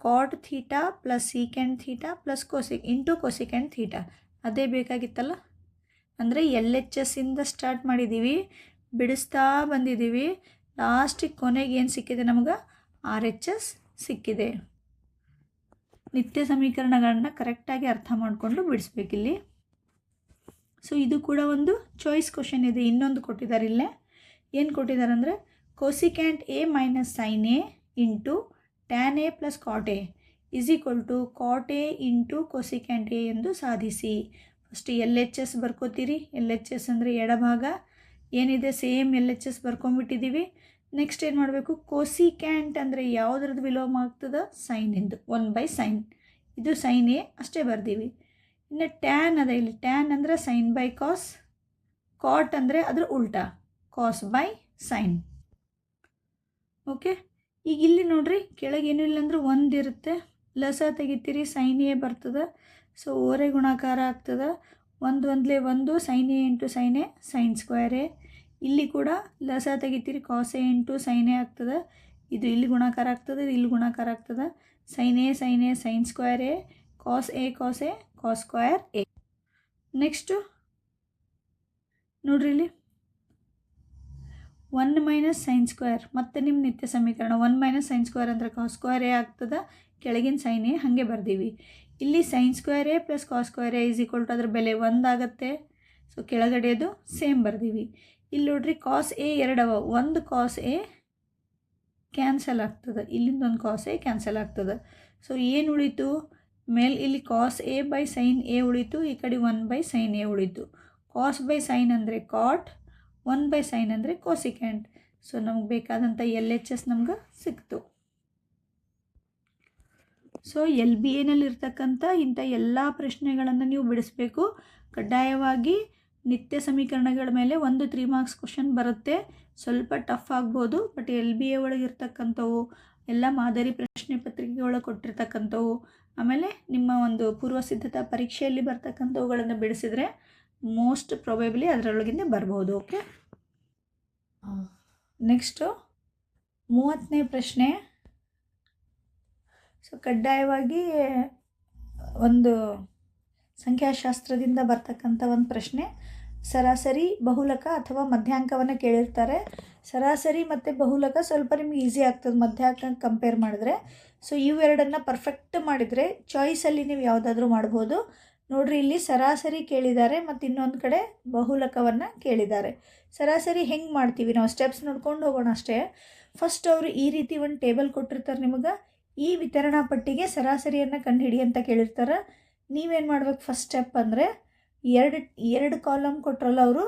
Cot theta plus secant theta plus into cosecant theta. ಅದೇ ಬೇಕಾಗಿತ್ತಲ್ಲ. ಅಂದರೆ LHS ಇಂದ ಸ್ಟಾರ್ಟ್ ಮಾಡಿದ್ದೀವಿ, ಬಿಡಿಸ್ತಾ ಬಂದಿದ್ದೀವಿ, ಲಾಸ್ಟಿಗೆ ಕೊನೆಗೆ ಏನು ಸಿಕ್ಕಿದೆ ನಮಗೆ? RHS ಸಿಕ್ಕಿದೆ. ನಿತ್ಯ ಸಮೀಕರಣಗಳನ್ನ ಕರೆಕ್ಟಾಗಿ ಅರ್ಥ ಮಾಡಿಕೊಂಡು ಬಿಡಿಸ್ಬೇಕಿಲ್ಲಿ. ಸೊ ಇದು ಕೂಡ ಒಂದು ಚಾಯ್ಸ್ ಕ್ವಶನ್ ಇದೆ. ಇನ್ನೊಂದು ಕೊಟ್ಟಿದ್ದಾರೆ ಇಲ್ಲೇ. ಏನು ಕೊಟ್ಟಿದ್ದಾರೆ ಅಂದರೆ cosecant A minus sine A into tan A plus cot A is equal to cot A into cosecant A ಎಂದು ಸಾಧಿಸಿ. First LHS ಬರ್ಕೋತೀರಿ. LHS ಅಂದರೆ ಎಡಭಾಗ ಏನಿದೆ ಸೇಮ್ LHS ಬರ್ಕೊಂಬಿಟ್ಟಿದ್ದೀವಿ. ನೆಕ್ಸ್ಟ್ ಏನು ಮಾಡಬೇಕು? ಕೋಸಿಕ್ಯಾಂಟ್ ಅಂದರೆ ಯಾವುದ್ರದ್ದು ವಿಲೋಮ ಆಗ್ತದೆ? ಸೈನಿಂದು, 1 ಬೈ ಸೈನ್. ಇದು ಸೈನ್ ಎ ಅಷ್ಟೇ ಬರ್ದೀವಿ. ಇನ್ನು ಟ್ಯಾನ್ ಅದ, ಇಲ್ಲಿ ಟ್ಯಾನ್ ಅಂದರೆ ಸೈನ್ ಬೈ ಕಾಸ್, ಕಾಟ್ ಅಂದರೆ ಅದ್ರ ಉಲ್ಟಾ ಕಾಸ್ ಬೈ ಸೈನ್. ಓಕೆ, ಈಗ ಇಲ್ಲಿ ನೋಡ್ರಿ, ಕೆಳಗೇನು ಇಲ್ಲ ಅಂದ್ರೆ 1 ಇರುತ್ತೆ, ಲಸ ತೆಗಿತೀರಿ, ಸೈನ್ ಎ ಬರ್ತದೆ. ಸೊ ಓರೆ ಗುಣಾಕಾರ ಆಗ್ತದೆ, 1 1 1 sine A into sine A sine square A. ಇಲ್ಲಿ ಕೂಡ ಲಸ ತೆಗಿತೀರಿ, cos A into sine A ಆಗ್ತದೆ. ಇದು ಇಲ್ಲಿ ಗುಣಾಕಾರ ಆಗ್ತದೆ, ಇದು ಇಲ್ಲಿ ಗುಣಾಕಾರ ಆಗ್ತದೆ. Sine A sine square A, cos A cos square A. Next ನೋಡ್ರಿ, ಇಲ್ಲಿ 1 ಮೈನಸ್ ಸೈನ್ ಸ್ಕ್ವೇರ್, ಮತ್ತು ನಿಮ್ಮ ನಿತ್ಯ ಸಮೀಕರಣ 1 ಮೈನಸ್ ಸೈನ್ ಸ್ಕ್ವೇರ್ ಅಂದರೆ ಕಾಸ್ ಸ್ಕ್ವೇರ್ ಎ ಆಗ್ತದೆ, ಕೆಳಗಿನ ಸೈನ್ ಎ ಹಾಗೆ ಬರ್ದೀವಿ. ಇಲ್ಲಿ sine square A plus cos square A is equal to ಅದ್ರ ಬೆಲೆ 1 ಆಗುತ್ತೆ. ಸೊ ಕೆಳಗಡೆದು ಸೇಮ್ ಬರ್ದೀವಿ. ಇಲ್ಲಿ ನೋಡ್ರಿ, ಕಾಸ್ ಎ 2 ಅವ, ಒಂದು ಕಾಸ್ ಎ ಕ್ಯಾನ್ಸಲ್ ಆಗ್ತದೆ, ಇಲ್ಲಿಂದ ಒಂದು ಕಾಸ್ ಎ ಕ್ಯಾನ್ಸಲ್ ಆಗ್ತದೆ. ಸೊ ಏನು ಉಳಿತು? ಇಲ್ಲಿ cos A by sine A ಉಳಿತು, ಈ ಕಡೆ 1 ಬೈ ಸೈನ್ ಎ ಉಳಿತು. ಕಾಸ್ ಬೈ ಸೈನ್ ಅಂದರೆ ಕಾಟ್, 1 ಬೈ ಸೈನ್ ಅಂದರೆ ಕೋಸಿಕ್ಯಾಂಟ್. ಸೊ ನಮಗೆ ಬೇಕಾದಂಥ LHS ನಮ್ಗೆ ಸಿಕ್ತು. ಸೊ LBAನಲ್ಲಿರ್ತಕ್ಕಂಥ ಇಂಥ ಎಲ್ಲ ಪ್ರಶ್ನೆಗಳನ್ನು ನೀವು ಬಿಡಿಸ್ಬೇಕು. ಕಡ್ಡಾಯವಾಗಿ ನಿತ್ಯ ಸಮೀಕರಣಗಳ ಮೇಲೆ 1 3 ಮಾರ್ಕ್ಸ್ ಕ್ವಶನ್ ಬರುತ್ತೆ. ಸ್ವಲ್ಪ ಟಫ್ ಆಗ್ಬೋದು, ಬಟ್ LBA ಒಳಗಿರ್ತಕ್ಕಂಥವು ಎಲ್ಲ ಮಾದರಿ ಪ್ರಶ್ನೆ ಪತ್ರಿಕೆಗಳು ಕೊಟ್ಟಿರ್ತಕ್ಕಂಥವು, ಆಮೇಲೆ ನಿಮ್ಮ ಒಂದು ಪೂರ್ವ ಸಿದ್ಧತಾ ಪರೀಕ್ಷೆಯಲ್ಲಿ ಬರ್ತಕ್ಕಂಥವುಗಳನ್ನು ಬಿಡಿಸಿದರೆ ಮೋಸ್ಟ್ ಪ್ರೊಬೇಬಲಿ ಅದರೊಳಗಿಂದ ಬರ್ಬೋದು. ಓಕೆ, ನೆಕ್ಸ್ಟು 30ನೇ ಪ್ರಶ್ನೆ. ಸೊ ಕಡ್ಡಾಯವಾಗಿ ಒಂದು ಸಂಖ್ಯಾಶಾಸ್ತ್ರದಿಂದ ಬರ್ತಕ್ಕಂಥ ಒಂದು ಪ್ರಶ್ನೆ. ಸರಾಸರಿ, ಬಹುಲಕ ಅಥವಾ ಮಧ್ಯಾಂಕವನ್ನು ಕೇಳಿರ್ತಾರೆ. ಸರಾಸರಿ ಮತ್ತು ಬಹುಲಕ ಸ್ವಲ್ಪ ನಿಮ್ಗೆ ಈಸಿ ಆಗ್ತದೆ ಮಧ್ಯಾಂಕ ಕಂಪೇರ್ ಮಾಡಿದ್ರೆ. ಸೊ ಇವೆರಡನ್ನು ಪರ್ಫೆಕ್ಟ್ ಮಾಡಿದರೆ ಚಾಯ್ಸಲ್ಲಿ ನೀವು ಯಾವುದಾದ್ರೂ ಮಾಡ್ಬೋದು. ನೋಡ್ರಿ, ಇಲ್ಲಿ ಸರಾಸರಿ ಕೇಳಿದ್ದಾರೆ ಮತ್ತು ಇನ್ನೊಂದು ಕಡೆ ಬಹುಲಕವನ್ನು ಕೇಳಿದ್ದಾರೆ. ಸರಾಸರಿ ಹೆಂಗೆ ಮಾಡ್ತೀವಿ ನಾವು ಸ್ಟೆಪ್ಸ್ ನೋಡ್ಕೊಂಡು ಹೋಗೋಣ ಅಷ್ಟೇ. ಫಸ್ಟ್ ಅವರು ಈ ರೀತಿ ಒಂದು ಟೇಬಲ್ ಕೊಟ್ಟಿರ್ತಾರೆ ನಿಮಗೆ. ಈ ವಿತರಣಾ ಪಟ್ಟಿಗೆ ಸರಾಸರಿಯನ್ನು ಕಂಡುಹಿಡಿ ಅಂತ ಕೇಳಿರ್ತಾರೆ. ನೀವೇನು ಮಾಡ್ಬೇಕು, ಫಸ್ಟ್ ಸ್ಟೆಪ್ ಅಂದರೆ ಎರಡು ಕಾಲಮ್ ಕೊಟ್ಟರಲ್ಲ ಅವರು,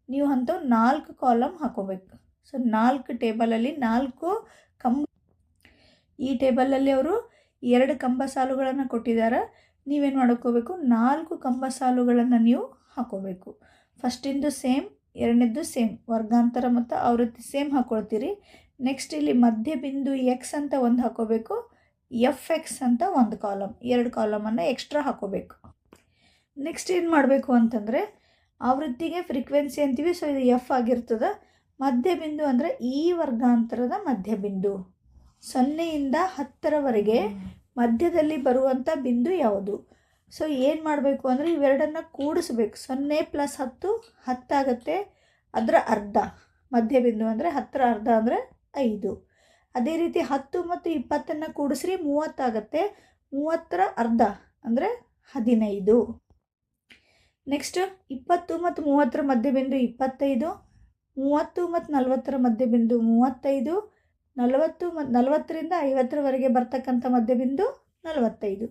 ನೀವು ಅಂಥವು 4 ಕಾಲಮ್ ಹಾಕೋಬೇಕು. ಸೊ 4 ಟೇಬಲಲ್ಲಿ 4 ಕಂಬ, ಈ ಟೇಬಲಲ್ಲಿ ಅವರು 2 ಕಂಬ ಸಾಲುಗಳನ್ನು ಕೊಟ್ಟಿದ್ದಾರೆ. ನೀವೇನು ಮಾಡ್ಕೋಬೇಕು, 4 ಕಂಬ ಸಾಲುಗಳನ್ನು ನೀವು ಹಾಕೋಬೇಕು. ಫಸ್ಟಿಂದು ಸೇಮ್, ಎರಡನೇದು ಸೇಮ್, ವರ್ಗಾಂತರ ಮತ್ತು ಆವೃತ್ತಿ ಸೇಮ್ ಹಾಕ್ಕೊಳ್ತೀರಿ. ನೆಕ್ಸ್ಟ್ ಇಲ್ಲಿ ಮಧ್ಯ ಬಿಂದು ಎಕ್ಸ್ ಅಂತ ಒಂದು ಹಾಕೋಬೇಕು, ಎಫ್ ಎಕ್ಸ್ ಅಂತ ಒಂದು ಕಾಲಮ್, 2 ಕಾಲಮನ್ನು ಎಕ್ಸ್ಟ್ರಾ ಹಾಕೋಬೇಕು. ನೆಕ್ಸ್ಟ್ ಏನು ಮಾಡಬೇಕು ಅಂತಂದರೆ, ಆವೃತ್ತಿಗೆ ಫ್ರೀಕ್ವೆನ್ಸಿ ಅಂತೀವಿ, ಸೊ ಇದು ಎಫ್ ಆಗಿರ್ತದೆ. ಮಧ್ಯ ಬಿಂದು ಅಂದರೆ ಈ ವರ್ಗಾಂತರದ ಮಧ್ಯ ಬಿಂದು 0ಯಿಂದ 10ರವರೆಗೆ ಮಧ್ಯದಲ್ಲಿ ಬರುವಂಥ ಬಿಂದು ಯಾವುದು? ಸೊ ಏನು ಮಾಡಬೇಕು ಅಂದರೆ ಇವೆರಡನ್ನು ಕೂಡಿಸ್ಬೇಕು. 0 + 10 10 ಆಗುತ್ತೆ, ಅದರ ಅರ್ಧ. ಮಧ್ಯ ಬಿಂದು ಅಂದರೆ 10ರ ಅರ್ಧ ಅಂದರೆ 5. ಅದೇ ರೀತಿ 10 ಮತ್ತು 20ನ್ನು ಕೂಡಿಸ್ರಿ 30 ಆಗುತ್ತೆ, 30ರ ಅರ್ಧ ಅಂದರೆ 15. ನೆಕ್ಸ್ಟ್ 20 ಮತ್ತು 30ರ ಮಧ್ಯ ಬಿಂದು 25, 30 ಮತ್ತು 40ರ ಮಧ್ಯ ಬಿಂದು 35, 40 ಮತ್ತು 40ರಿಂದ 50ರವರೆಗೆ ಬರ್ತಕ್ಕಂಥ ಮಧ್ಯ ಬಿಂದು 45.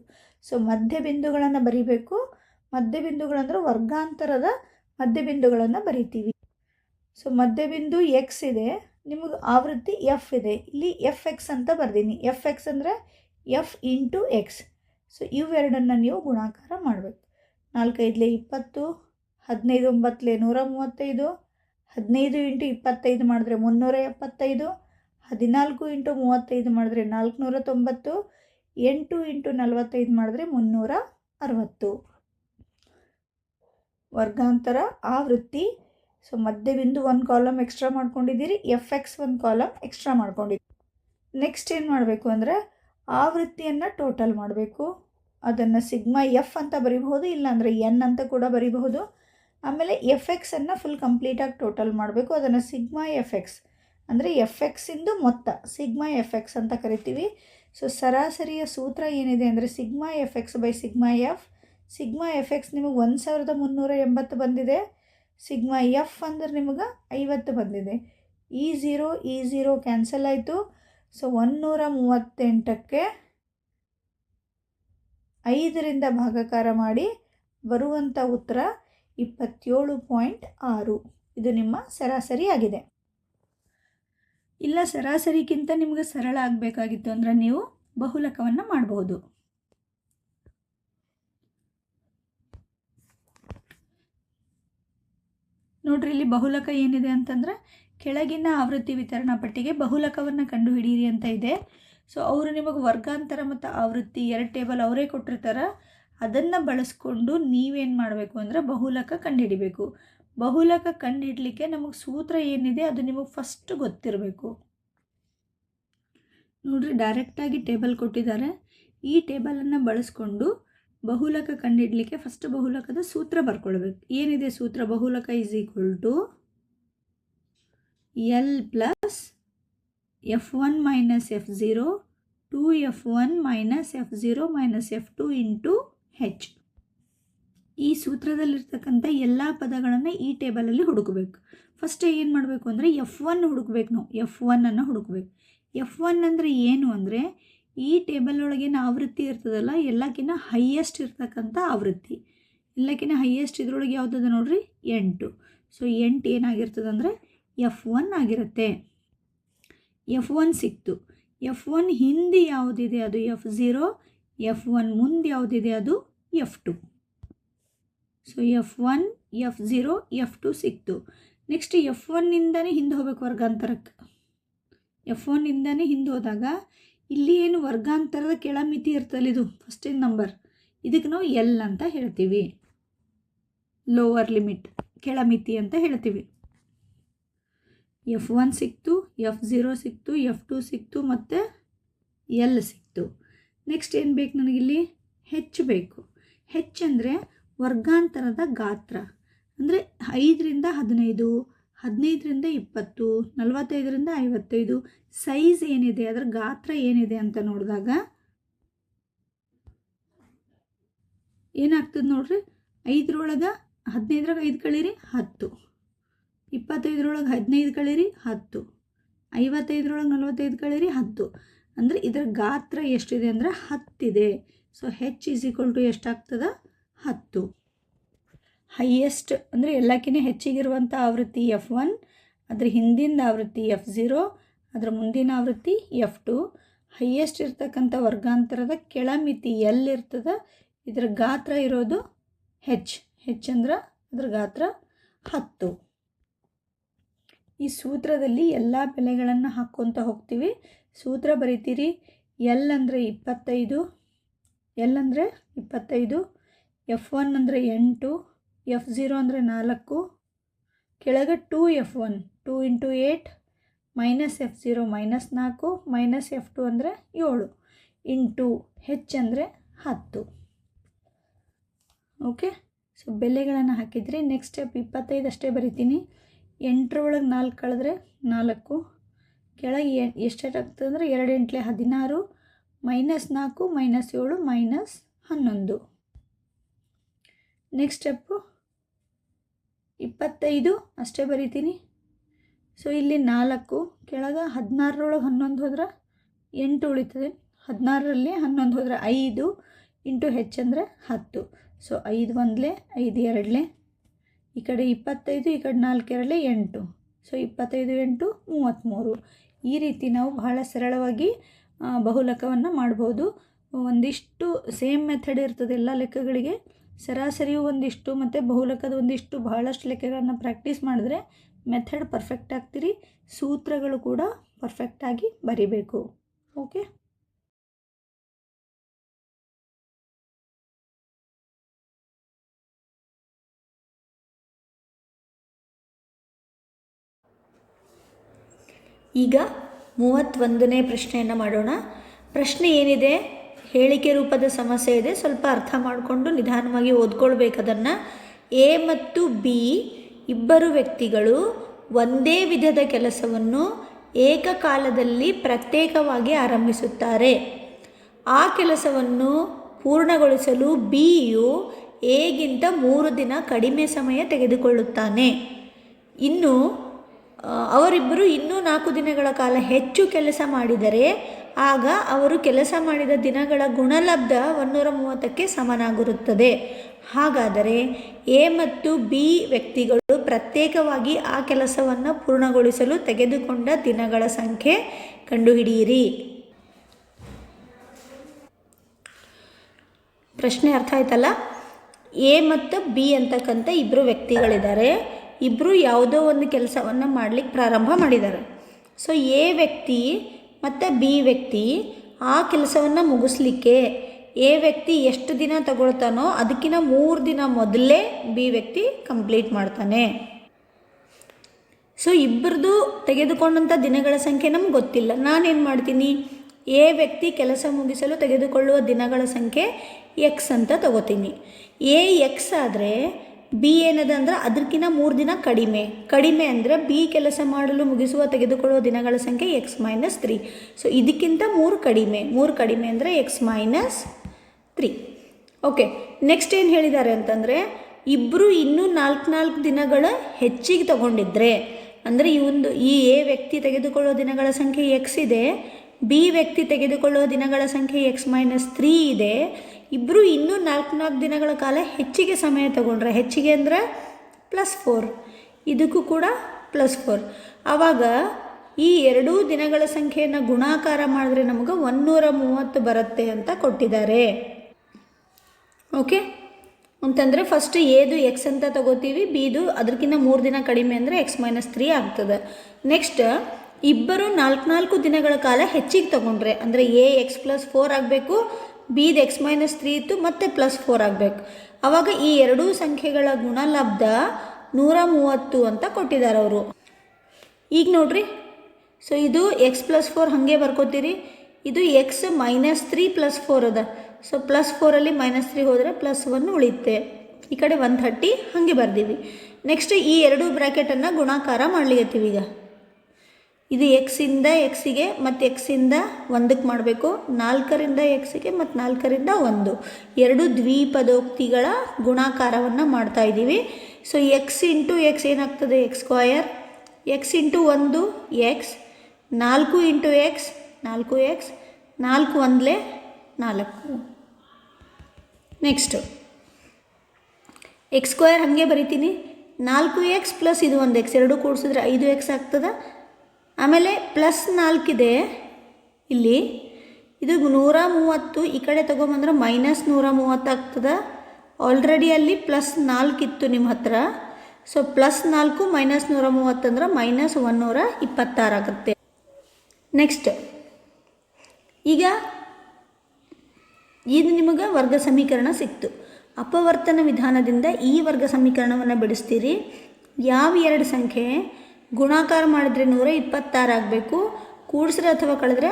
ಸೊ ಮಧ್ಯ ಬಿಂದುಗಳನ್ನು ಬರೀಬೇಕು. ಮಧ್ಯ ಬಿಂದುಗಳಂದ್ರೆ ವರ್ಗಾಂತರದ ಮಧ್ಯ ಬಿಂದುಗಳನ್ನು ಬರಿತೀವಿ. ಸೊ ಮಧ್ಯ ಬಿಂದು ಎಕ್ಸ್ ಇದೆ, ನಿಮಗೆ ಆವೃತ್ತಿ ಎಫ್ ಇದೆ. ಇಲ್ಲಿ ಎಫ್ ಎಕ್ಸ್ ಅಂತ ಬರ್ದೀನಿ. ಎಫ್ ಎಕ್ಸ್ ಅಂದರೆ ಎಫ್ ಇಂಟು ಎಕ್ಸ್. ಸೊ ಇವೆರಡನ್ನು ನೀವು ಗುಣಾಕಾರ ಮಾಡಬೇಕು. 4 5 20, 15 9 135, 15 × 25 ಮಾಡಿದ್ರೆ 375, 14 × 35 ಮಾಡಿದ್ರೆ 490, 8 × 45 ಮಾಡಿದ್ರೆ 360. ವರ್ಗಾಂತರ ಆವೃತ್ತಿ. ಸೊ ಮಧ್ಯ ಬಿಂದು 1 ಕಾಲಮ್ ಎಕ್ಸ್ಟ್ರಾ ಮಾಡ್ಕೊಂಡಿದ್ದೀರಿ, ಎಫ್ ಎಕ್ಸ್ 1 ಕಾಲಮ್ ಎಕ್ಸ್ಟ್ರಾ ಮಾಡ್ಕೊಂಡಿದ್ದೀರಿ. ನೆಕ್ಸ್ಟ್ ಏನು ಮಾಡಬೇಕು ಅಂದರೆ ಆವೃತ್ತಿಯನ್ನು ಟೋಟಲ್ ಮಾಡಬೇಕು. ಅದನ್ನು ಸಿಗ್ಮಾ ಎಫ್ ಅಂತ ಬರಿಬಹುದು, ಇಲ್ಲಾಂದರೆ ಎನ್ ಅಂತ ಕೂಡ ಬರಿಬಹುದು. ಆಮೇಲೆ ಎಫ್ ಎಕ್ಸನ್ನು ಫುಲ್ ಕಂಪ್ಲೀಟಾಗಿ ಟೋಟಲ್ ಮಾಡಬೇಕು. ಅದನ್ನು ಸಿಗ್ಮಾ ಎಫ್ ಎಕ್ಸ್ ಅಂದರೆ ಎಫ್ ಎಕ್ಸಿಂದು ಮೊತ್ತ ಸಿಗ್ಮಾ ಎಫ್ ಎಕ್ಸ್ ಅಂತ ಕರಿತೀವಿ. ಸೊ ಸರಾಸರಿಯ ಸೂತ್ರ ಏನಿದೆ ಅಂದರೆ sigma F X by sigma F. Sigma F X ನಿಮಗೆ 1380 ಬಂದಿದೆ. ಸಿಗ್ಮಾ ಎಫ್ ಅಂದ್ರೆ ನಿಮಗೆ 50 ಬಂದಿದೆ. ಈ ಝೀರೋ ಕ್ಯಾನ್ಸಲ್ ಆಯಿತು. ಸೊ 138ಕ್ಕೆ 5ರಿಂದ ಭಾಗಾಕಾರ ಮಾಡಿ ಬರುವಂಥ ಉತ್ತರ 27.6. ಇದು ನಿಮ್ಮ ಸರಾಸರಿ ಆಗಿದೆ. ಇಲ್ಲ ಸರಾಸರಿಗಿಂತ ನಿಮಗೆ ಸರಳ ಆಗಬೇಕಾಗಿತ್ತು ಅಂದರೆ ನೀವು ಬಹುಲಕವನ್ನು ಮಾಡಬಹುದು. ನೋಡ್ರಿ, ಇಲ್ಲಿ ಬಹುಲಕ ಏನಿದೆ ಅಂತಂದರೆ ಕೆಳಗಿನ ಆವೃತ್ತಿ ವಿತರಣಾ ಪಟ್ಟಿಗೆ ಬಹುಲಕವನ್ನು ಕಂಡುಹಿಡಿಯಿರಿ ಅಂತ ಇದೆ. ಸೊ ಅವರು ನಿಮಗೆ ವರ್ಗಾಂತರ ಮತ್ತು ಆವೃತ್ತಿ 2 ಟೇಬಲ್ ಅವರೇ ಕೊಟ್ಟಿರ್ತಾರೆ. ಅದನ್ನು ಬಳಸ್ಕೊಂಡು ನೀವೇನು ಮಾಡಬೇಕು ಅಂದರೆ ಬಹುಲಕ ಕಂಡುಹಿಡಿಬೇಕು. ಬಹುಲಕ ಕಂಡುಹಿಡಲಿಕ್ಕೆ ನಮಗೆ ಸೂತ್ರ ಏನಿದೆ ಅದು ನಿಮಗೆ ಫಸ್ಟ್ ಗೊತ್ತಿರಬೇಕು. ನೋಡ್ರಿ, ಡೈರೆಕ್ಟಾಗಿ ಟೇಬಲ್ ಕೊಟ್ಟಿದ್ದಾರೆ. ಈ ಟೇಬಲನ್ನು ಬಳಸ್ಕೊಂಡು ಬಹುಲಕ ಕಂಡುಹಿಡಲಿಕ್ಕೆ ಫಸ್ಟ್ ಬಹುಲಕದ ಸೂತ್ರ ಬರ್ಕೊಳ್ಬೇಕು. ಏನಿದೆ ಸೂತ್ರ? ಬಹುಲಕ is equal to L plus F1 minus F0 2F1 minus F0 minus F2 into H. ಈ ಸೂತ್ರದಲ್ಲಿರ್ತಕ್ಕಂಥ ಎಲ್ಲ ಪದಗಳನ್ನು ಈ ಟೇಬಲಲ್ಲಿ ಹುಡುಕಬೇಕು. ಫಸ್ಟ್ ಏನು ಮಾಡಬೇಕು ಅಂದರೆ F1 ಹುಡುಕಬೇಕು. ನಾವು F1 ಹುಡುಕಬೇಕು. F1 ಅಂದರೆ ಏನು ಅಂದರೆ ಈ ಟೇಬಲ್ ಒಳಗಿನ ಆವೃತ್ತಿ ಇರ್ತದಲ್ಲ, ಎಲ್ಲಕ್ಕಿಂತ ಹೈಯೆಸ್ಟ್ ಇರ್ತಕ್ಕಂಥ ಆವೃತ್ತಿ. ಎಲ್ಲಕ್ಕಿಂತ ಹೈಯೆಸ್ಟ್ ಇದರೊಳಗೆ ಯಾವುದದ ನೋಡ್ರಿ? 8. ಸೊ 8 ಏನಾಗಿರ್ತದೆ ಅಂದರೆ F1 ಆಗಿರುತ್ತೆ. F1 ಸಿಕ್ತು. F1 ಹಿಂದೆ ಯಾವುದಿದೆ ಅದು F0, F1 ಮುಂದೆ ಯಾವುದಿದೆ ಅದು F2. So F1, F0, F2 ಸಿಕ್ತು. ನೆಕ್ಸ್ಟ್ F1ಇಂದನೇ ಹಿಂದೆ ಹೋಗ್ಬೇಕು ವರ್ಗಾಂತರಕ್ಕೆ. F1ಇಂದನೇ ಹಿಂದೆ ಹೋದಾಗ ಇಲ್ಲಿ ಏನು ವರ್ಗಾಂತರದ ಕೆಳಮಿತಿ ಇರ್ತಲ್ಲ, ಇದು ಫಸ್ಟಿನ ನಂಬರ್, ಇದಕ್ಕೆ ನಾವು ಎಲ್ ಅಂತ ಹೇಳ್ತೀವಿ. ಲೋವರ್ ಲಿಮಿಟ್, ಕೆಳಮಿತಿ ಅಂತ ಹೇಳ್ತೀವಿ. F1 ಸಿಕ್ತು, F0 ಸಿಕ್ತು, F2 ಸಿಕ್ತು ಮತ್ತು ಎಲ್ ಸಿಕ್ತು. ನೆಕ್ಸ್ಟ್ ಏನು ಬೇಕು ನನಗಿಲ್ಲಿ? ಹೆಚ್ಚು ಬೇಕು. ಹೆಚ್ಚು ಅಂದರೆ ವರ್ಗಾಂತರದ ಗಾತ್ರ. ಅಂದರೆ 5ರಿಂದ 15, 15ರಿಂದ 20, 45ರಿಂದ 55 ಸೈಜ್ ಏನಿದೆ, ಅದರ ಗಾತ್ರ ಏನಿದೆ ಅಂತ ನೋಡಿದಾಗ ಏನಾಗ್ತದೆ ನೋಡ್ರಿ, 5ರೊಳಗೆ 15ರಾಗ 5 ಕಳೀರಿ 10, 25ರೊಳಗೆ 15 ಕಳೀರಿ 10, 55ರೊಳಗೆ 45 ಕಳೀರಿ 10. ಅಂದರೆ ಇದರ ಗಾತ್ರ ಎಷ್ಟಿದೆ ಅಂದರೆ 10 ಇದೆ. ಸೊ H = ಎಷ್ಟಾಗ್ತದೆ? 10. ಹೈಯೆಸ್ಟ್ ಅಂದರೆ ಎಲ್ಲಕ್ಕಿಂತ ಹೆಚ್ಚಿಗಿರುವಂಥ ಆವೃತ್ತಿ F1, ಅದ್ರ ಹಿಂದಿನ ಆವೃತ್ತಿ F0, ಅದರ ಮುಂದಿನ ಆವೃತ್ತಿ F2. ಹೈಯೆಸ್ಟ್ ಇರ್ತಕ್ಕಂಥ ವರ್ಗಾಂತರದ ಕೆಳಮಿತಿ ಎಲ್ಲಿರ್ತದೆ, ಇದರ ಗಾತ್ರ ಇರೋದು H ಅಂದ್ರೆ ಅದರ ಗಾತ್ರ 10. ಈ ಸೂತ್ರದಲ್ಲಿ ಎಲ್ಲ ಬೆಲೆಗಳನ್ನು ಹಾಕ್ಕೊತ ಹೋಗ್ತೀವಿ. ಸೂತ್ರ ಬರಿತೀರಿ. L ಅಂದರೆ 25, F1 ಅಂದರೆ 8, F0 ಅಂದರೆ 4, ಕೆಳಗೆ 2F1 2 × 8 minus F0 -4 minus F2 ಅಂದರೆ 7 ಇಂಟು H ಅಂದರೆ 10. ಓಕೆ, ಸೊ ಬೆಲೆಗಳನ್ನು ಹಾಕಿದ್ರಿ. ನೆಕ್ಸ್ಟ್ ಸ್ಟೆಪ್ 25 ಅಷ್ಟೇ ಬರಿತೀನಿ. 8ರೊಳಗೆ 4 ಕಳೆದ್ರೆ 4, ಕೆಳಗೆ ಎಷ್ಟಾಗ್ತದೆ ಅಂದರೆ 2 × 8 16 -4 -7 -11. ನೆಕ್ಸ್ಟ್ ಸ್ಟೆಪ್ಪು 25 ಅಷ್ಟೇ ಬರಿತೀನಿ. ಸೊ ಇಲ್ಲಿ 4, ಕೆಳಗೆ 16ರೊಳಗೆ 11 ಹೋದ್ರೆ 8 ಉಳಿತದೆ. 16ರಲ್ಲಿ 11 ಹೋದರೆ 5 ಇಂಟು H ಅಂದರೆ 10. ಸೊ 5 1 5 2, ಈ ಕಡೆ 25, ಈ ಕಡೆ 4 2 8. ಸೊ 25 8 33. ಈ ರೀತಿ ನಾವು ಬಹಳ ಸರಳವಾಗಿ ಬಹುಲಕವನ್ನು ಮಾಡ್ಬೋದು. ಒಂದಿಷ್ಟು ಸೇಮ್ ಮೆಥಡ್ ಇರ್ತದೆ ಎಲ್ಲ ಲೆಕ್ಕಗಳಿಗೆ. ಸರಾಸರಿಯು ಒಂದಿಷ್ಟು ಮತ್ತು ಬಹುಲಕದ ಒಂದಿಷ್ಟು ಬಹಳಷ್ಟು ಲೆಕ್ಕಗಳನ್ನು ಪ್ರಾಕ್ಟೀಸ್ ಮಾಡಿದ್ರೆ ಮೆಥಡ್ ಪರ್ಫೆಕ್ಟ್ ಆಗ್ತೀರಿ. ಸೂತ್ರಗಳು ಕೂಡ ಪರ್ಫೆಕ್ಟಾಗಿ ಬರಿಬೇಕು. ಓಕೆ, ಈಗ 31ನೇ ಪ್ರಶ್ನೆಯನ್ನು ಮಾಡೋಣ. ಪ್ರಶ್ನೆ ಏನಿದೆ, ಹೇಳಿಕೆ ರೂಪದ ಸಮಸ್ಯೆ ಇದೆ. ಸ್ವಲ್ಪ ಅರ್ಥ ಮಾಡಿಕೊಂಡು ನಿಧಾನವಾಗಿ ಓದ್ಕೊಳ್ಬೇಕು ಅದನ್ನು. ಎ ಮತ್ತು ಬಿ ಇಬ್ಬರು ವ್ಯಕ್ತಿಗಳು ಒಂದೇ ವಿಧದ ಕೆಲಸವನ್ನು ಏಕಕಾಲದಲ್ಲಿ ಪ್ರತ್ಯೇಕವಾಗಿ ಆರಂಭಿಸುತ್ತಾರೆ. ಆ ಕೆಲಸವನ್ನು ಪೂರ್ಣಗೊಳಿಸಲು ಬಿಯು ಎಗಿಂತ 3 ದಿನ ಕಡಿಮೆ ಸಮಯ ತೆಗೆದುಕೊಳ್ಳುತ್ತಾನೆ. ಇನ್ನು ಅವರಿಬ್ಬರು ಇನ್ನೂ 4 ದಿನಗಳ ಕಾಲ ಹೆಚ್ಚು ಕೆಲಸ ಮಾಡಿದರೆ ಆಗ ಅವರು ಕೆಲಸ ಮಾಡಿದ ದಿನಗಳ ಗುಣಲಬ್ಧ 130ಕ್ಕೆ ಸಮನಾಗಿರುತ್ತದೆ. ಹಾಗಾದರೆ ಎ ಮತ್ತು ಬಿ ವ್ಯಕ್ತಿಗಳು ಪ್ರತ್ಯೇಕವಾಗಿ ಆ ಕೆಲಸವನ್ನು ಪೂರ್ಣಗೊಳಿಸಲು ತೆಗೆದುಕೊಂಡ ದಿನಗಳ ಸಂಖ್ಯೆ ಕಂಡುಹಿಡಿಯಿರಿ. ಪ್ರಶ್ನೆ ಅರ್ಥ ಆಯ್ತಲ್ಲ? ಎ ಮತ್ತು ಬಿ ಅಂತಕ್ಕಂಥ ಇಬ್ಬರು ವ್ಯಕ್ತಿಗಳಿದ್ದಾರೆ. ಇಬ್ಬರು ಯಾವುದೋ ಒಂದು ಕೆಲಸವನ್ನು ಮಾಡಲಿಕ್ಕೆ ಪ್ರಾರಂಭ ಮಾಡಿದ್ದಾರೆ. ಸೊ ಎ ವ್ಯಕ್ತಿ ಮತ್ತು ಬಿ ವ್ಯಕ್ತಿ ಆ ಕೆಲಸವನ್ನು ಮುಗಿಸ್ಲಿಕ್ಕೆ ಎ ವ್ಯಕ್ತಿ ಎಷ್ಟು ದಿನ ತಗೊಳ್ತಾನೋ ಅದಕ್ಕಿಂತ 3 ದಿನ ಮೊದಲೇ ಬಿ ವ್ಯಕ್ತಿ ಕಂಪ್ಲೀಟ್ ಮಾಡ್ತಾನೆ. ಸೊ ಇಬ್ಬರದು ತೆಗೆದುಕೊಂಡಂಥ ದಿನಗಳ ಸಂಖ್ಯೆ ನಮ್ಗೆ ಗೊತ್ತಿಲ್ಲ. ನಾನೇನು ಮಾಡ್ತೀನಿ, ಎ ವ್ಯಕ್ತಿ ಕೆಲಸ ಮುಗಿಸಲು ತೆಗೆದುಕೊಳ್ಳುವ ದಿನಗಳ ಸಂಖ್ಯೆ ಎಕ್ಸ್ ಅಂತ ತಗೋತೀನಿ. ಎ ಎಕ್ಸ್ ಆದರೆ ಬಿ ಏನದ ಅಂದ್ರೆ ಅದಕ್ಕಿಂತ 3 ದಿನ ಕಡಿಮೆ ಅಂದರೆ ಬಿ ಕೆಲಸ ಮಾಡಲು ತೆಗೆದುಕೊಳ್ಳುವ ದಿನಗಳ ಸಂಖ್ಯೆ ಎಕ್ಸ್ -3. ಸೊ ಇದಕ್ಕಿಂತ 3 ಕಡಿಮೆ ಅಂದರೆ ಎಕ್ಸ್ -3. ಓಕೆ, ನೆಕ್ಸ್ಟ್ ಏನು ಹೇಳಿದ್ದಾರೆ ಅಂತಂದರೆ ಇಬ್ಬರು ಇನ್ನೂ 4 ದಿನಗಳ ಹೆಚ್ಚಿಗೆ ತಗೊಂಡಿದ್ರೆ, ಅಂದರೆ ಈ ಎ ವ್ಯಕ್ತಿ ತೆಗೆದುಕೊಳ್ಳುವ ದಿನಗಳ ಸಂಖ್ಯೆ ಎಕ್ಸ್ ಇದೆ, ಬಿ ವ್ಯಕ್ತಿ ತೆಗೆದುಕೊಳ್ಳುವ ದಿನಗಳ ಸಂಖ್ಯೆ ಎಕ್ಸ್ -3 ಇದೆ. ಇಬ್ಬರು ಇನ್ನೂ 4 ದಿನಗಳ ಕಾಲ ಹೆಚ್ಚಿಗೆ ಸಮಯ ತಗೊಂಡ್ರೆ, ಹೆಚ್ಚಿಗೆ ಅಂದರೆ +4, ಇದಕ್ಕೂ ಕೂಡ +4. ಆವಾಗ ಈ ಎರಡೂ ದಿನಗಳ ಸಂಖ್ಯೆಯನ್ನು ಗುಣಾಕಾರ ಮಾಡಿದ್ರೆ ನಮಗೆ 130 ಬರುತ್ತೆ ಅಂತ ಕೊಟ್ಟಿದ್ದಾರೆ. ಓಕೆ, ಅಂತಂದರೆ ಫಸ್ಟ್ ಎದು ಎಕ್ಸ್ ಅಂತ ತಗೋತೀವಿ, ಬಿದು ಅದಕ್ಕಿಂತ 3 ದಿನ ಕಡಿಮೆ ಅಂದರೆ ಎಕ್ಸ್ -3 ಆಗ್ತದೆ. ನೆಕ್ಸ್ಟ್ ಇಬ್ಬರು 4 ದಿನಗಳ ಕಾಲ ಹೆಚ್ಚಿಗೆ ತಗೊಂಡ್ರೆ, ಅಂದರೆ ಎ ಎಕ್ಸ್ +4 ಆಗಬೇಕು, ಬಿದು ಎಕ್ಸ್ -3 ಇತ್ತು ಮತ್ತು +4 ಆಗಬೇಕು. ಆವಾಗ ಈ ಎರಡೂ ಸಂಖ್ಯೆಗಳ ಗುಣಲಬ್ಧ 130 ಅಂತ ಕೊಟ್ಟಿದ್ದಾರೆ ಅವರು. ಈಗ ನೋಡ್ರಿ, ಸೊ ಇದು ಎಕ್ಸ್ +4 ಹಾಗೆ ಬರ್ಕೋತೀರಿ, ಇದು ಎಕ್ಸ್ -3 +4 ಅದ. ಸೊ +4ಅಲ್ಲಿ -3 ಹೋದರೆ +1 ಉಳಿಯುತ್ತೆ. ಈ ಕಡೆ 130 ಹಾಗೆ ಬರ್ದೀವಿ. ನೆಕ್ಸ್ಟ್ ಈ ಎರಡು ಬ್ರ್ಯಾಕೆಟನ್ನು ಗುಣಾಕಾರ ಮಾಡ್ಲಿಕತ್ತೀವಿ. ಈಗ ಇದು ಎಕ್ಸಿಂದ ಎಕ್ಸಿಗೆ ಮತ್ತು ಎಕ್ಸಿಂದ 1ಕ್ಕೆ ಮಾಡಬೇಕು, 4ರಿಂದ ಎಕ್ಸಿಗೆ ಮತ್ತು 4ರಿಂದ 1, ಎರಡು ದ್ವಿಪದೋಕ್ತಿಗಳ ಗುಣಾಕಾರವನ್ನು ಮಾಡ್ತಾ ಇದ್ದೀವಿ. ಸೊ ಎಕ್ಸ್ ಇಂಟು ಎಕ್ಸ್ ಏನಾಗ್ತದೆ X square, X into 1 X, 4 into X 4 X, 4 1 4. Next X square ಹಾಗೆ ಬರಿತೀನಿ, 4x ಪ್ಲಸ್ ಇದು 1x ಎರಡು ಕೂಡಿಸಿದ್ರೆ 5x ಆಗ್ತದೆ. ಆಮೇಲೆ ಪ್ಲಸ್ 4 ಇದೆ ಇಲ್ಲಿ, ಇದು 130, ಈ ಕಡೆ ತೊಗೊಂಬಂದ್ರೆ ಮೈನಸ್ 130 ಆಗ್ತದೆ. ಆಲ್ರೆಡಿ ಅಲ್ಲಿ ಪ್ಲಸ್ 4 ಇತ್ತು ನಿಮ್ಮ ಹತ್ರ. ಸೊ ಪ್ಲಸ್ 4 ಮೈನಸ್ 130 ಅಂದ್ರೆ ಮೈನಸ್ 126 ಆಗುತ್ತೆ. ನೆಕ್ಸ್ಟ್ ಈಗ ಇದು ನಿಮಗೆ ವರ್ಗ ಸಮೀಕರಣ ಸಿಕ್ತು. ಅಪವರ್ತನ ವಿಧಾನದಿಂದ ಈ ವರ್ಗ ಸಮೀಕರಣವನ್ನು ಬಿಡಿಸ್ತೀರಿ. ಯಾವ ಎರಡು ಸಂಖ್ಯೆ ಗುಣಾಕಾರ ಮಾಡಿದ್ರೆ 126 ಆಗಬೇಕು, ಕೂಡಿಸ್ರೆ ಅಥವಾ ಕಳೆದ್ರೆ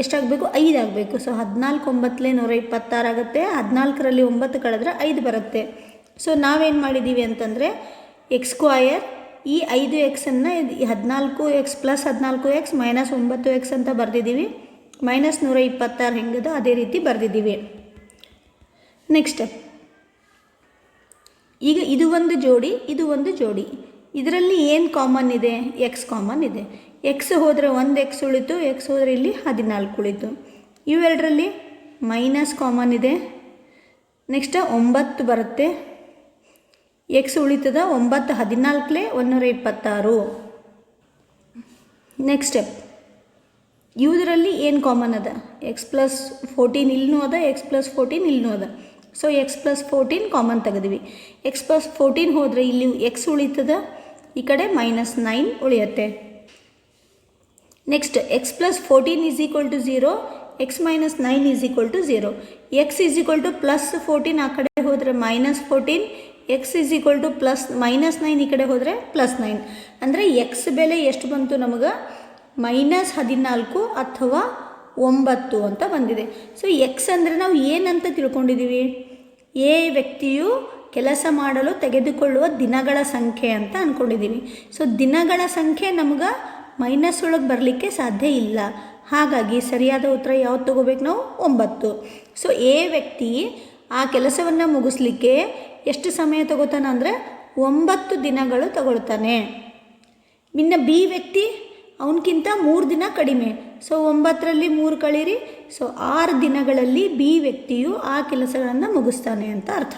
ಎಷ್ಟಾಗಬೇಕು 5 ಆಗಬೇಕು. ಸೊ 14 9 126 ಆಗುತ್ತೆ. 14ರಲ್ಲಿ 9 ಕಳೆದ್ರೆ 5 ಬರುತ್ತೆ. ಸೊ ನಾವೇನು ಮಾಡಿದ್ದೀವಿ ಅಂತಂದರೆ ಎಕ್ಸ್ ಸ್ಕ್ವಯರ್ ಈ 5xನ್ನು 14x plus 14x minus 9x ಅಂತ ಬರೆದಿದ್ದೀವಿ. ಮೈನಸ್ 126 ಹೆಂಗದ ಅದೇ ರೀತಿ ಬರೆದಿದ್ದೀವಿ. ನೆಕ್ಸ್ಟ್ ಈಗ ಇದು ಒಂದು ಜೋಡಿ, ಇದು ಒಂದು ಜೋಡಿ. ಇದರಲ್ಲಿ ಏನು ಕಾಮನ್ ಇದೆ, ಎಕ್ಸ್ ಕಾಮನ್ ಇದೆ. ಎಕ್ಸ್ ಹೋದರೆ 1x ಉಳಿತು, ಎಕ್ಸ್ ಹೋದರೆ ಇಲ್ಲಿ 14 ಉಳಿತು. ಇವೆರಡರಲ್ಲಿ ಮೈನಸ್ ಕಾಮನ್ ಇದೆ. ನೆಕ್ಸ್ಟ್ 9 ಬರುತ್ತೆ, ಎಕ್ಸ್ ಉಳಿತದ 9 14 126. ನೆಕ್ಸ್ಟ್ ಸ್ಟೆಪ್ ಇವುದರಲ್ಲಿ ಏನು ಕಾಮನ್ ಅದ, ಎಕ್ಸ್ ಪ್ಲಸ್ 14 ಇಲ್ಲೂ ಅದ, ಎಕ್ಸ್ ಪ್ಲಸ್ 14 ಇಲ್ಲೂ ಅದ. ಸೊ ಎಕ್ಸ್ ಪ್ಲಸ್ 14 ಕಾಮನ್ ತೆಗೆದ್ವಿ. ಎಕ್ಸ್ ಪ್ಲಸ್ 14 ಹೋದರೆ ಇಲ್ಲಿ ಎಕ್ಸ್ ಉಳಿತದ, ಈ ಕಡೆ ಮೈನಸ್ 9 ಉಳಿಯುತ್ತೆ. Next X plus 14 is equal to 0, X minus 9 is equal to 0. X is equal to plus 14 ಆ ಕಡೆ ಹೋದರೆ minus 14, X is equal to plus minus 9 ಈ ಕಡೆ ಹೋದರೆ ಪ್ಲಸ್ 9. ಅಂದರೆ ಎಕ್ಸ್ ಬೆಲೆ ಎಷ್ಟು ಬಂತು ನಮಗೆ, ಮೈನಸ್ 14 ಅಥವಾ 9 ಅಂತ ಬಂದಿದೆ. ಸೊ ಎಕ್ಸ್ ಅಂದರೆ ನಾವು ಏನಂತ ತಿಳ್ಕೊಂಡಿದ್ದೀವಿ, ಎ ವ್ಯಕ್ತಿಯು ಕೆಲಸ ಮಾಡಲು ತೆಗೆದುಕೊಳ್ಳುವ ದಿನಗಳ ಸಂಖ್ಯೆ ಅಂತ ಅಂದ್ಕೊಂಡಿದ್ದೀವಿ. ಸೊ ದಿನಗಳ ಸಂಖ್ಯೆ ನಮ್ಗೆ ಮೈನಸ್ ಒಳಗೆ ಬರಲಿಕ್ಕೆ ಸಾಧ್ಯ ಇಲ್ಲ. ಹಾಗಾಗಿ ಸರಿಯಾದ ಉತ್ತರ ಯಾವ್ದು ತೊಗೋಬೇಕು ನಾವು, 9. ಸೊ ಎ ವ್ಯಕ್ತಿ ಆ ಕೆಲಸವನ್ನು ಮುಗಿಸ್ಲಿಕ್ಕೆ ಎಷ್ಟು ಸಮಯ ತಗೋತಾನೆ ಅಂದರೆ 9 ದಿನಗಳು ತಗೊಳ್ತಾನೆ. ಇನ್ನು ಬಿ ವ್ಯಕ್ತಿ ಅವನಕ್ಕಿಂತ 3 ದಿನ ಕಡಿಮೆ. ಸೊ 9ರಲ್ಲಿ 3 ಕಳೀರಿ. ಸೊ 6 ದಿನಗಳಲ್ಲಿ ಬಿ ವ್ಯಕ್ತಿಯು ಆ ಕೆಲಸಗಳನ್ನು ಮುಗಿಸ್ತಾನೆ ಅಂತ ಅರ್ಥ.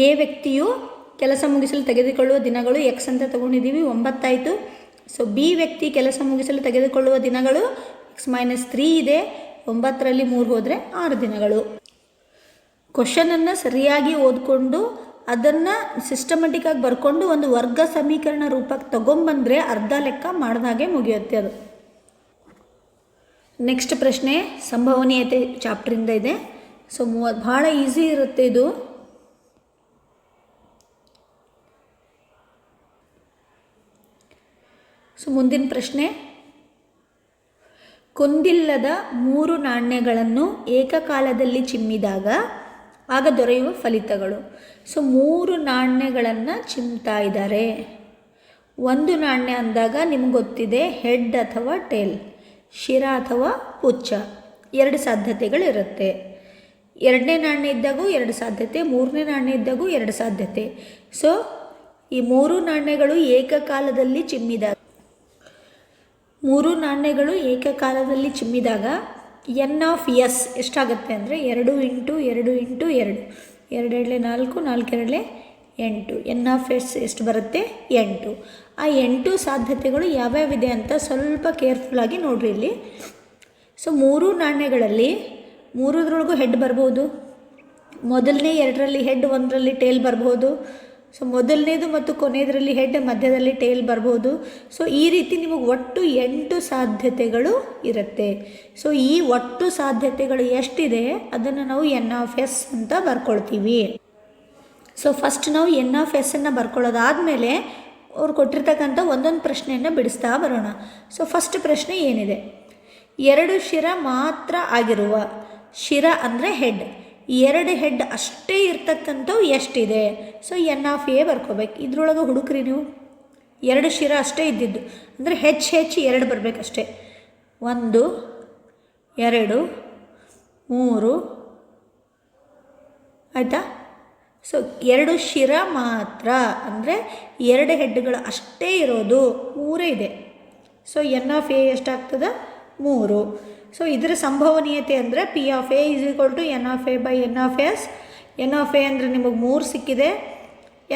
ಎ ವ್ಯಕ್ತಿಯು ಕೆಲಸ ಮುಗಿಸಲು ತೆಗೆದುಕೊಳ್ಳುವ ದಿನಗಳು ಎಕ್ಸ್ ಅಂತ ತಗೊಂಡಿದ್ದೀವಿ, 9 ಆಯಿತು. ಸೊ ಬಿ ವ್ಯಕ್ತಿ ಕೆಲಸ ಮುಗಿಸಲು ತೆಗೆದುಕೊಳ್ಳುವ ದಿನಗಳು ಎಕ್ಸ್ ಮೈನಸ್ 3 ಇದೆ, 9ರಲ್ಲಿ 3 ಹೋದರೆ 6 ದಿನಗಳು. ಕ್ವಶನನ್ನು ಸರಿಯಾಗಿ ಓದ್ಕೊಂಡು ಅದನ್ನು ಸಿಸ್ಟಮೆಟಿಕ್ಕಾಗಿ ಬರ್ಕೊಂಡು ಒಂದು ವರ್ಗ ಸಮೀಕರಣ ರೂಪಕ್ಕೆ ತಗೊಂಬಂದರೆ ಅರ್ಧ ಲೆಕ್ಕ ಮಾಡಿದಾಗೆ ಮುಗಿಯುತ್ತೆ ಅದು. ನೆಕ್ಸ್ಟ್ ಪ್ರಶ್ನೆ ಸಂಭವನೀಯತೆ ಚಾಪ್ಟ್ರಿಂದ ಇದೆ. ಸೊ ಭಾಳ ಈಸಿ ಇರುತ್ತೆ ಇದು. ಸೊ ಮುಂದಿನ ಪ್ರಶ್ನೆ, ಕೊಂದಿಲ್ಲದ 3 ನಾಣ್ಯಗಳನ್ನು ಏಕಕಾಲದಲ್ಲಿ ಚಿಮ್ಮಿದಾಗ ಆಗ ದೊರೆಯುವ ಫಲಿತಗಳು. ಸೊ 3 ನಾಣ್ಯಗಳನ್ನು ಚಿಮ್ತಾ ಇದ್ದಾರೆ. ಒಂದು ನಾಣ್ಯ ಅಂದಾಗ ನಿಮ್ಗೆ ಗೊತ್ತಿದೆ ಹೆಡ್ ಅಥವಾ ಟೇಲ್, ಶಿರ ಅಥವಾ ಪುಚ್ಚ, 2 ಸಾಧ್ಯತೆಗಳಿರುತ್ತೆ. ಎರಡನೇ ನಾಣ್ಯ ಇದ್ದಾಗೂ 2 ಸಾಧ್ಯತೆ, ಮೂರನೇ ನಾಣ್ಯ ಇದ್ದಾಗೂ 2 ಸಾಧ್ಯತೆ. ಸೊ ಈ 3 ನಾಣ್ಯಗಳು ಏಕಕಾಲದಲ್ಲಿ ಚಿಮ್ಮಿದಾಗ 3 ನಾಣ್ಯಗಳು ಏಕಕಾಲದಲ್ಲಿ ಚಿಮ್ಮಿದಾಗ ಎನ್ ಆಫ್ ಎಸ್ ಎಷ್ಟಾಗುತ್ತೆ ಅಂದರೆ 2 into 2 into 2, 2 2 4, 4 2 8. N of S ಎಷ್ಟು ಬರುತ್ತೆ, 8. ಆ 8 ಸಾಧ್ಯತೆಗಳು ಯಾವ್ಯಾವಿದೆ ಅಂತ ಸ್ವಲ್ಪ ಕೇರ್ಫುಲ್ಲಾಗಿ ನೋಡ್ರಿ ಇಲ್ಲಿ. ಸೊ 3 ನಾಣ್ಯಗಳಲ್ಲಿ 3 ಹೆಡ್ ಬರ್ಬೋದು. ಮೊದಲನೇ 2ರಲ್ಲಿ ಹೆಡ್, 1ರಲ್ಲಿ ಟೇಲ್ ಬರ್ಬೋದು. ಸೊ ಮೊದಲನೇದು ಮತ್ತು ಕೊನೆಯದರಲ್ಲಿ ಹೆಡ್, ಮಧ್ಯದಲ್ಲಿ ಟೇಲ್ ಬರ್ಬೋದು. ಸೊ ಈ ರೀತಿ ನಿಮಗೆ ಒಟ್ಟು 8 ಸಾಧ್ಯತೆಗಳು ಇರುತ್ತೆ. ಸೊ ಈ ಒಟ್ಟು ಸಾಧ್ಯತೆಗಳು ಎಷ್ಟಿದೆ ಅದನ್ನು ನಾವು ಎನ್ ಆಫ್ ಎಸ್ ಅಂತ ಬರ್ಕೊಳ್ತೀವಿ. ಸೊ ಫಸ್ಟ್ ನಾವು ಎನ್ ಆಫ್ ಎಸ್ಸನ್ನು ಬರ್ಕೊಳ್ಳೋದಾದಮೇಲೆ ಅವ್ರು ಕೊಟ್ಟಿರ್ತಕ್ಕಂಥ ಒಂದೊಂದು ಪ್ರಶ್ನೆಯನ್ನು ಬಿಡಿಸ್ತಾ ಬರೋಣ. ಸೊ ಫಸ್ಟ್ ಪ್ರಶ್ನೆ ಏನಿದೆ, 2 ಶಿರ ಮಾತ್ರ ಆಗಿರುವ, ಶಿರ ಅಂದರೆ ಹೆಡ್, 2 ಹೆಡ್ ಅಷ್ಟೇ ಇರ್ತಕ್ಕಂಥವು ಎಷ್ಟಿದೆ. ಸೊ ಎನ್ ಆಫ್ ಎ ಬರ್ಕೋಬೇಕು. ಇದ್ರೊಳಗೆ ಹುಡುಕ್ರಿ ನೀವು 2 ಶಿರ ಅಷ್ಟೇ ಇದ್ದಿದ್ದು, ಅಂದರೆ ಹೆಚ್ಚು 2 ಬರಬೇಕಷ್ಟೇ. 1 2 3 ಆಯಿತಾ. ಸೊ 2 ಶಿರ ಮಾತ್ರ, ಅಂದರೆ 2 ಹೆಡ್ಗಳು ಅಷ್ಟೇ ಇರೋದು, 3 ಇದೆ. ಸೊ ಎನ್ ಆಫ್ ಎ ಎಷ್ಟಾಗ್ತದೆ? 3. ಸೊ ಇದರ ಸಂಭವನೀಯತೆ ಅಂದರೆ P of A is equal to N of A by N of S. N of A ಅಂದರೆ ನಿಮಗೆ 3 ಸಿಕ್ಕಿದೆ,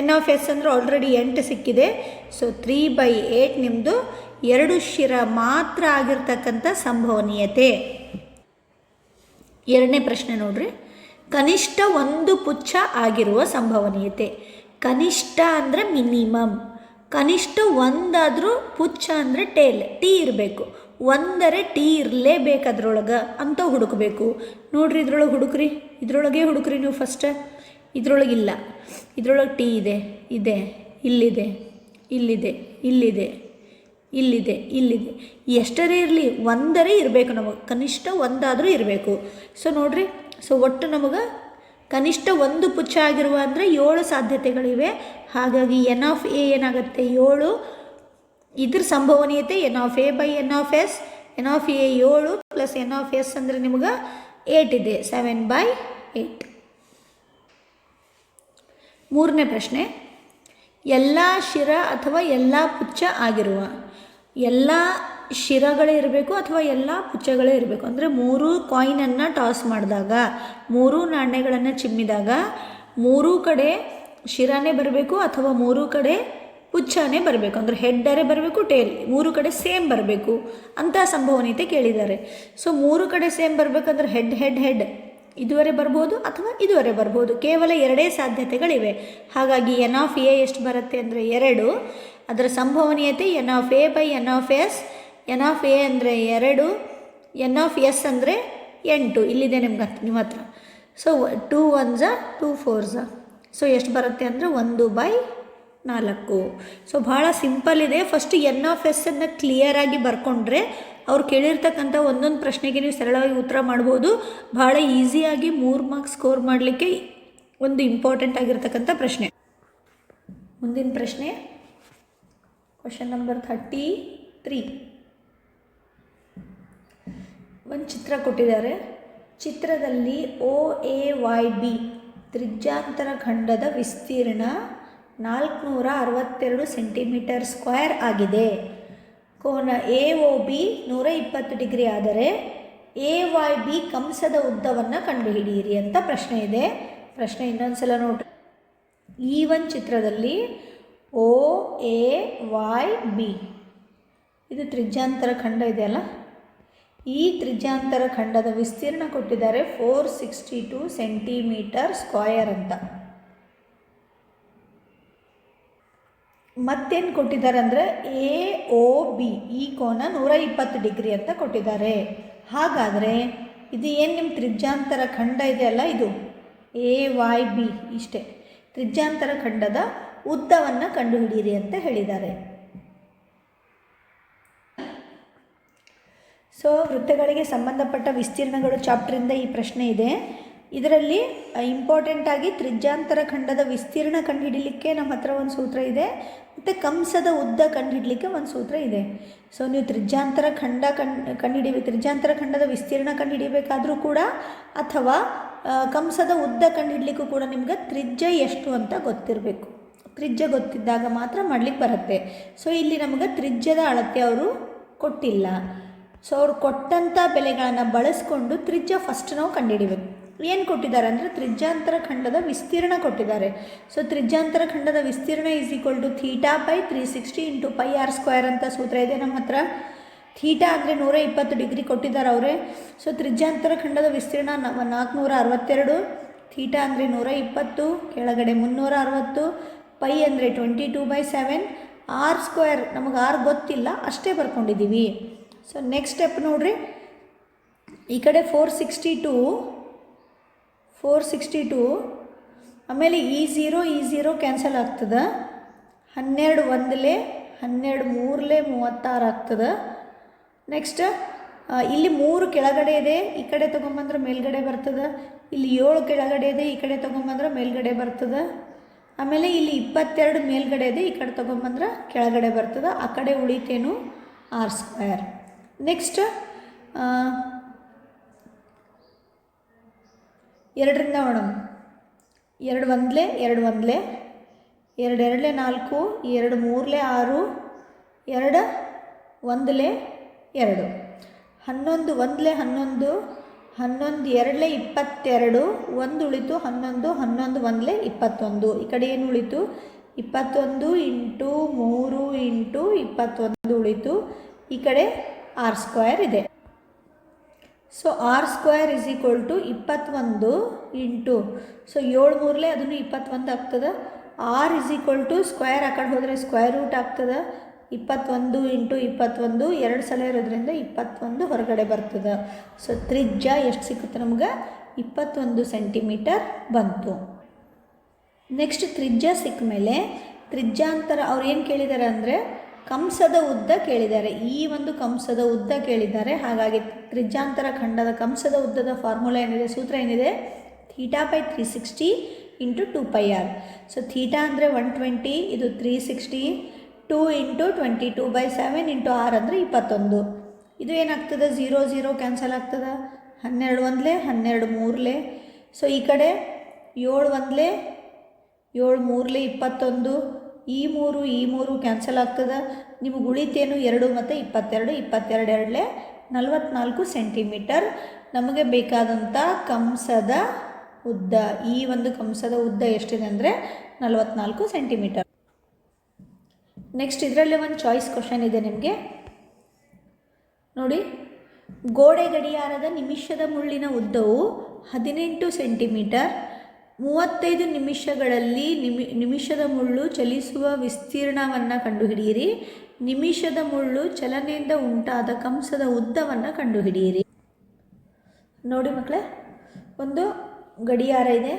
ಎನ್ ಆಫ್ ಎಸ್ ಅಂದರೆ ಆಲ್ರೆಡಿ 8 ಸಿಕ್ಕಿದೆ. ಸೊ 3/8 ನಿಮ್ಮದು 2 ಶಿರ ಮಾತ್ರ ಆಗಿರ್ತಕ್ಕಂಥ ಸಂಭವನೀಯತೆ. ಎರಡನೇ ಪ್ರಶ್ನೆ ನೋಡ್ರಿ, ಕನಿಷ್ಠ 1 ಪುಚ್ಛ ಆಗಿರುವ ಸಂಭವನೀಯತೆ. ಕನಿಷ್ಠ ಅಂದರೆ ಮಿನಿಮಮ್, ಕನಿಷ್ಠ 1 ಆದರೂ ಪುಚ್ಛ ಅಂದರೆ ಟೇಲ್, ಟೀ ಇರಬೇಕು. 1 ಟೀ ಇರಲೇಬೇಕು ಅದರೊಳಗೆ ಅಂತ ಹುಡುಕಬೇಕು. ನೋಡ್ರಿ ಇದ್ರೊಳಗೆ ಹುಡುಕ್ರಿ, ಇದ್ರೊಳಗೆ ಹುಡುಕ್ರಿ ನೀವು ಫಸ್ಟ್. ಇದ್ರೊಳಗಿಲ್ಲ, ಇದ್ರೊಳಗೆ ಟೀ ಇದೆ, ಇದೆ, ಇಲ್ಲಿದೆ, ಇಲ್ಲಿದೆ, ಇಲ್ಲಿದೆ, ಇಲ್ಲಿದೆ, ಇಲ್ಲಿದೆ. ಎಷ್ಟರೇ ಇರಲಿ 1 ಇರಬೇಕು ನಮಗೆ, ಕನಿಷ್ಠ 1 ಆದರೂ ಇರಬೇಕು. ಸೊ ನೋಡ್ರಿ, ಸೊ ಒಟ್ಟು ನಮಗೆ ಕನಿಷ್ಠ 1 ಪುಚ್ಛ ಆಗಿರುವ ಅಂದರೆ 7 ಸಾಧ್ಯತೆಗಳಿವೆ. ಹಾಗಾಗಿ ಎನ್ ಆಫ್ ಎ ಏನಾಗುತ್ತೆ? 7. ಇದ್ರ ಸಂಭವನೀಯತೆ N of A by N of S. N of A 7 plus N of S ಅಂದರೆ ನಿಮಗೆ 8 ಇದೆ, 7/8. ಮೂರನೇ ಪ್ರಶ್ನೆ, ಎಲ್ಲ ಶಿರ ಅಥವಾ ಎಲ್ಲ ಪುಚ್ಛ ಆಗಿರುವ. ಎಲ್ಲ ಶಿರಗಳೇ ಇರಬೇಕು ಅಥವಾ ಎಲ್ಲ ಪುಚ್ಛಗಳೇ ಇರಬೇಕು. ಅಂದರೆ 3 ಕಾಯಿನನ್ನು ಟಾಸ್ ಮಾಡಿದಾಗ, 3 ನಾಣ್ಯಗಳನ್ನು ಚಿಮ್ಮಿದಾಗ 3 ಕಡೆ ಶಿರಾನೇ ಬರಬೇಕು ಅಥವಾ 3 ಕಡೆ ಪುಚ್ಛನೇ ಬರಬೇಕು. ಅಂದರೆ ಹೆಡ್ಡರೇ ಬರಬೇಕು, ಟೇಲ್ 3 ಕಡೆ ಸೇಮ್ ಬರಬೇಕು ಅಂತ ಸಂಭವನೀಯತೆ ಕೇಳಿದ್ದಾರೆ. ಸೊ 3 ಕಡೆ ಸೇಮ್ ಬರಬೇಕಂದ್ರೆ ಹೆಡ್ ಹೆಡ್ ಹೆಡ್ ಇದುವರೆ ಬರ್ಬೋದು ಅಥವಾ ಇದುವರೆ ಬರ್ಬೋದು. ಕೇವಲ 2 ಸಾಧ್ಯತೆಗಳಿವೆ. ಹಾಗಾಗಿ ಎನ್ ಆಫ್ ಎ ಎಷ್ಟು ಬರುತ್ತೆ ಅಂದರೆ 2. ಅದರ ಸಂಭವನೀಯತೆ N of A by N of S. N of A ಅಂದರೆ 2, ಎನ್ ಆಫ್ ಎಸ್ ಅಂದರೆ 8. ಇಲ್ಲಿದೆ ನಿಮ್ಮ ಹತ್ರ. So 2 1s 2 4s. ಸೊ ಎಷ್ಟು ಬರುತ್ತೆ ಅಂದರೆ 1/4. ಸೊ ಭಾಳ ಸಿಂಪಲ್ ಇದೆ. ಫಸ್ಟ್ ಎನ್ ಆಫ್ ಎಸ್ಸನ್ನು ಕ್ಲಿಯರಾಗಿ ಬರ್ಕೊಂಡ್ರೆ ಅವ್ರು ಕೇಳಿರ್ತಕ್ಕಂಥ ಒಂದೊಂದು ಪ್ರಶ್ನೆಗೆ ನೀವು ಸರಳವಾಗಿ ಉತ್ತರ ಮಾಡ್ಬೋದು. ಭಾಳ ಈಸಿಯಾಗಿ 3 ಮಾರ್ಕ್ಸ್ ಸ್ಕೋರ್ ಮಾಡಲಿಕ್ಕೆ ಒಂದು ಇಂಪಾರ್ಟೆಂಟ್ ಆಗಿರ್ತಕ್ಕಂಥ ಪ್ರಶ್ನೆ. ಮುಂದಿನ ಪ್ರಶ್ನೆ, ಕ್ವಶನ್ ನಂಬರ್ 33. ಒಂದು ಚಿತ್ರ ಕೊಟ್ಟಿದ್ದಾರೆ. ಚಿತ್ರದಲ್ಲಿ OAYB ತ್ರಿಜ್ಯಾಂತರ ಖಂಡದ ವಿಸ್ತೀರ್ಣ 462 ಸೆಂಟಿಮೀಟರ್ ಸ್ಕ್ವೇರ್ ಆಗಿದೆ. ಕೋನ AOB 120 ಡಿಗ್ರಿ ಆದರೆ AYB ಕಂಸದ ಉದ್ದವನ್ನು ಕಂಡುಹಿಡಿಯಿರಿ ಅಂತ ಪ್ರಶ್ನೆ ಇದೆ. ಪ್ರಶ್ನೆ ಇನ್ನೊಂದು ಸಲ ನೋಡ್ರಿ. ಈ ಒಂದು ಚಿತ್ರದಲ್ಲಿ OAYB ಇದು ತ್ರಿಜ್ಯಾಂತರ ಖಂಡ ಇದೆಯಲ್ಲ, ಈ ತ್ರಿಜ್ಯಾಂತರ ಖಂಡದ ವಿಸ್ತೀರ್ಣ ಕೊಟ್ಟಿದ್ದಾರೆ 462 ಸೆಂಟಿಮೀಟರ್ ಸ್ಕ್ವೇರ್ ಅಂತ. ಮತ್ತೇನು ಕೊಟ್ಟಿದ್ದಾರೆ ಅಂದರೆ AOB ಈ ಕೋನ 120 ಡಿಗ್ರಿ ಅಂತ ಕೊಟ್ಟಿದ್ದಾರೆ. ಹಾಗಾದರೆ ಇದು ಏನು ನಿಮ್ಮ ತ್ರಿಜ್ಯಾಂತರ ಖಂಡ ಇದೆಯಲ್ಲ, ಇದು AYB ಇಷ್ಟೇ. ತ್ರಿಜ್ಯಾಂತರ ಖಂಡದ ಉದ್ದವನ್ನು ಕಂಡುಹಿಡಿಯಿರಿ ಅಂತ ಹೇಳಿದ್ದಾರೆ. ಸೊ ವೃತ್ತಗಳಿಗೆ ಸಂಬಂಧಪಟ್ಟ ವಿಸ್ತೀರ್ಣಗಳು ಚಾಪ್ಟರಿಂದ ಈ ಪ್ರಶ್ನೆ ಇದೆ. ಇದರಲ್ಲಿ ಇಂಪಾರ್ಟೆಂಟಾಗಿ ತ್ರಿಜ್ಯಾಂತರ ಖಂಡದ ವಿಸ್ತೀರ್ಣ ಕಂಡುಹಿಡಲಿಕ್ಕೆ ನಮ್ಮ ಹತ್ರ ಒಂದು ಸೂತ್ರ ಇದೆ, ಮತ್ತು ಕಂಸದ ಉದ್ದ ಕಂಡುಹಿಡಲಿಕ್ಕೆ ಒಂದು ಸೂತ್ರ ಇದೆ. ಸೊ ನೀವು ತ್ರಿಜ್ಯಾಂತರ ತ್ರಿಜ್ಯಾಂತರ ಖಂಡದ ವಿಸ್ತೀರ್ಣ ಕಂಡುಹಿಡಿಯಬೇಕಾದ್ರೂ ಕೂಡ ಅಥವಾ ಕಂಸದ ಉದ್ದ ಕಂಡುಹಿಡಲಿಕ್ಕೂ ಕೂಡ ನಿಮ್ಗೆ ತ್ರಿಜ್ಯ ಎಷ್ಟು ಅಂತ ಗೊತ್ತಿರಬೇಕು. ತ್ರಿಜ್ಯ ಗೊತ್ತಿದ್ದಾಗ ಮಾತ್ರ ಮಾಡಲಿಕ್ಕೆ ಬರುತ್ತೆ. ಸೊ ಇಲ್ಲಿ ನಮಗೆ ತ್ರಿಜ್ಯದ ಅಳತೆ ಅವರು ಕೊಟ್ಟಿಲ್ಲ. ಸೊ ಅವ್ರು ಕೊಟ್ಟಂಥ ಬೆಲೆಗಳನ್ನು ಬಳಸ್ಕೊಂಡು ತ್ರಿಜ್ಯ ಫಸ್ಟ್ ನಾವು ಕಂಡುಹಿಡಿಬೇಕು. ಏನು ಕೊಟ್ಟಿದ್ದಾರೆ ಅಂದರೆ ತ್ರಿಜ್ಯಾಂತರ ಖಂಡದ ವಿಸ್ತೀರ್ಣ ಕೊಟ್ಟಿದ್ದಾರೆ. ಸೊ ತ್ರಿಜ್ಯಾಂತರ ಖಂಡದ ವಿಸ್ತೀರ್ಣ ಈಸ್ ಈಕ್ವಲ್ ಟು θ/360 × πr² ಅಂತ ಸೂತ್ರ ಇದೆ ನಮ್ಮ ಹತ್ರ. ಥೀಟಾ ಅಂದರೆ 120 ಡಿಗ್ರಿ ಕೊಟ್ಟಿದ್ದಾರೆ ಅವರೇ. ಸೊ ತ್ರಿಜ್ಯಾಂತರ ಖಂಡದ ವಿಸ್ತೀರ್ಣ 462, ಥೀಟಾ ಅಂದರೆ 120, ಕೆಳಗಡೆ 360, ಪೈ ಅಂದರೆ 22/7, r² ನಮಗೆ r ಗೊತ್ತಿಲ್ಲ, ಅಷ್ಟೇ ಬರ್ಕೊಂಡಿದ್ದೀವಿ. ಸೊ ನೆಕ್ಸ್ಟ್ ಸ್ಟೆಪ್ ನೋಡ್ರಿ, ಈ ಕಡೆ 462 ಆಮೇಲೆ ಈ ಝೀರೋ ಕ್ಯಾನ್ಸಲ್ ಆಗ್ತದೆ. 12 1 12 3 36 ಆಗ್ತದೆ. ನೆಕ್ಸ್ಟ್ ಇಲ್ಲಿ 3 ಕೆಳಗಡೆ ಇದೆ, ಈ ಕಡೆ ತೊಗೊಂಬಂದ್ರೆ ಮೇಲ್ಗಡೆ ಬರ್ತದೆ. ಇಲ್ಲಿ 7 ಕೆಳಗಡೆ ಇದೆ, ಈ ಕಡೆ ತೊಗೊಂಬಂದ್ರೆ ಮೇಲ್ಗಡೆ ಬರ್ತದೆ. ಆಮೇಲೆ ಇಲ್ಲಿ 22 ಮೇಲ್ಗಡೆ ಇದೆ, ಈ ಕಡೆ ತೊಗೊಂಬಂದ್ರೆ ಕೆಳಗಡೆ ಬರ್ತದೆ, ಆ ಕಡೆ ಉಳಿತೇನು r². ನೆಕ್ಸ್ಟ್ 2ರಿಂದ ಮಾಡೋಣ. 2 ಒಂದಲೇ 2 ಒಂದಲೇ 2 ಎರಡಲೇ 4, 2 ಮೂರಲೇ 6, 2 ಒಂದಲೇ 2, 11 ಒಂದಲೇ 11, 11 ಎರಡಲೇ 22, 1 ಉಳಿತು 11, 11 ಒಂದಲೇ 21. ಈ ಕಡೆ ಏನು ಉಳಿತು 21 × 3 × 21 ಉಳಿತು. ಈ ಕಡೆ r² ಇದೆ. ಸೊ r² = 21 ಇಂಟು, ಸೊ 7 ಮೂರಲೇ ಅದನ್ನು 21 ಆಗ್ತದೆ. r = ಸ್ಕ್ವೇರ್, ಆ ಕಡೆ ಹೋದರೆ ಸ್ಕ್ವೇರ್ ರೂಟ್ ಆಗ್ತದೆ. 21 × 21 2 ಸಲ ಇರೋದ್ರಿಂದ 21 ಹೊರಗಡೆ ಬರ್ತದೆ. ಸೊ ತ್ರಿಜ್ಯ ಎಷ್ಟು ಸಿಕ್ಕುತ್ತೆ ನಮ್ಗೆ 21 ಸೆಂಟಿಮೀಟರ್ ಬಂತು. ನೆಕ್ಸ್ಟ್ ತ್ರಿಜ್ಯ ಸಿಕ್ಕ ಮೇಲೆ ತ್ರಿಜ್ಯಾಂತರ ಅವ್ರು ಏನು ಕೇಳಿದ್ದಾರೆ ಅಂದರೆ ಕಂಸದ ಉದ್ದ ಕೇಳಿದ್ದಾರೆ. ಈ ಒಂದು ಕಂಸದ ಉದ್ದ ಕೇಳಿದ್ದಾರೆ. ಹಾಗಾಗಿ ತ್ರಿಜ್ಯಾಂತರ ಖಂಡದ ಕಂಸದ ಉದ್ದದ ಫಾರ್ಮುಲಾ ಏನಿದೆ, ಸೂತ್ರ ಏನಿದೆ, θ/360 × 2πr. ಸೊ ಥೀಟಾ ಅಂದರೆ 120, ಇದು 360, 2 × 22/7 × r ಅಂದರೆ 21. ಇದು ಏನಾಗ್ತದೆ 0 0 ಕ್ಯಾನ್ಸಲ್ ಆಗ್ತದೆ. 12 ಒಂದಲೇ 12 ಮೂರಲೇ, ಸೊ ಈ ಕಡೆ 7 ಒಂದಲೇ 7 ಮೂರಲೇ 21, ಈ 3 ಕ್ಯಾನ್ಸಲ್ ಆಗ್ತದೆ. ನಿಮಗೆ ಉಳಿತೇನು 2 ಮತ್ತು 22, 22 ಎರಡಲೇ 44 ಸೆಂಟಿಮೀಟರ್ ನಮಗೆ ಬೇಕಾದಂಥ ಕಂಸದ ಉದ್ದ. ಈ ಒಂದು ಕಂಸದ ಉದ್ದ ಎಷ್ಟಿದೆ ಅಂದರೆ 44 ಸೆಂಟಿಮೀಟರ್. ನೆಕ್ಸ್ಟ್ ಇದರಲ್ಲೇ ಒಂದು ಚಾಯ್ಸ್ ಕ್ವಶನ್ ಇದೆ ನಿಮಗೆ ನೋಡಿ. ಗೋಡೆ ಗಡಿಯಾರದ ನಿಮಿಷದ ಮುಳ್ಳಿನ ಉದ್ದವು 18 ಸೆಂಟಿಮೀಟರ್. 35 ನಿಮಿಷಗಳಲ್ಲಿ ನಿಮಿಷದ ಮುಳ್ಳು ಚಲಿಸುವ ವಿಸ್ತೀರ್ಣವನ್ನು ಕಂಡುಹಿಡಿಯಿರಿ. ನಿಮಿಷದ ಮುಳ್ಳು ಚಲನೆಯಿಂದ ಉಂಟಾದ ಕಂಸದ ಉದ್ದವನ್ನು ಕಂಡುಹಿಡಿಯಿರಿ. ನೋಡಿ ಮಕ್ಕಳೇ, ಒಂದು ಗಡಿಯಾರ ಇದೆ.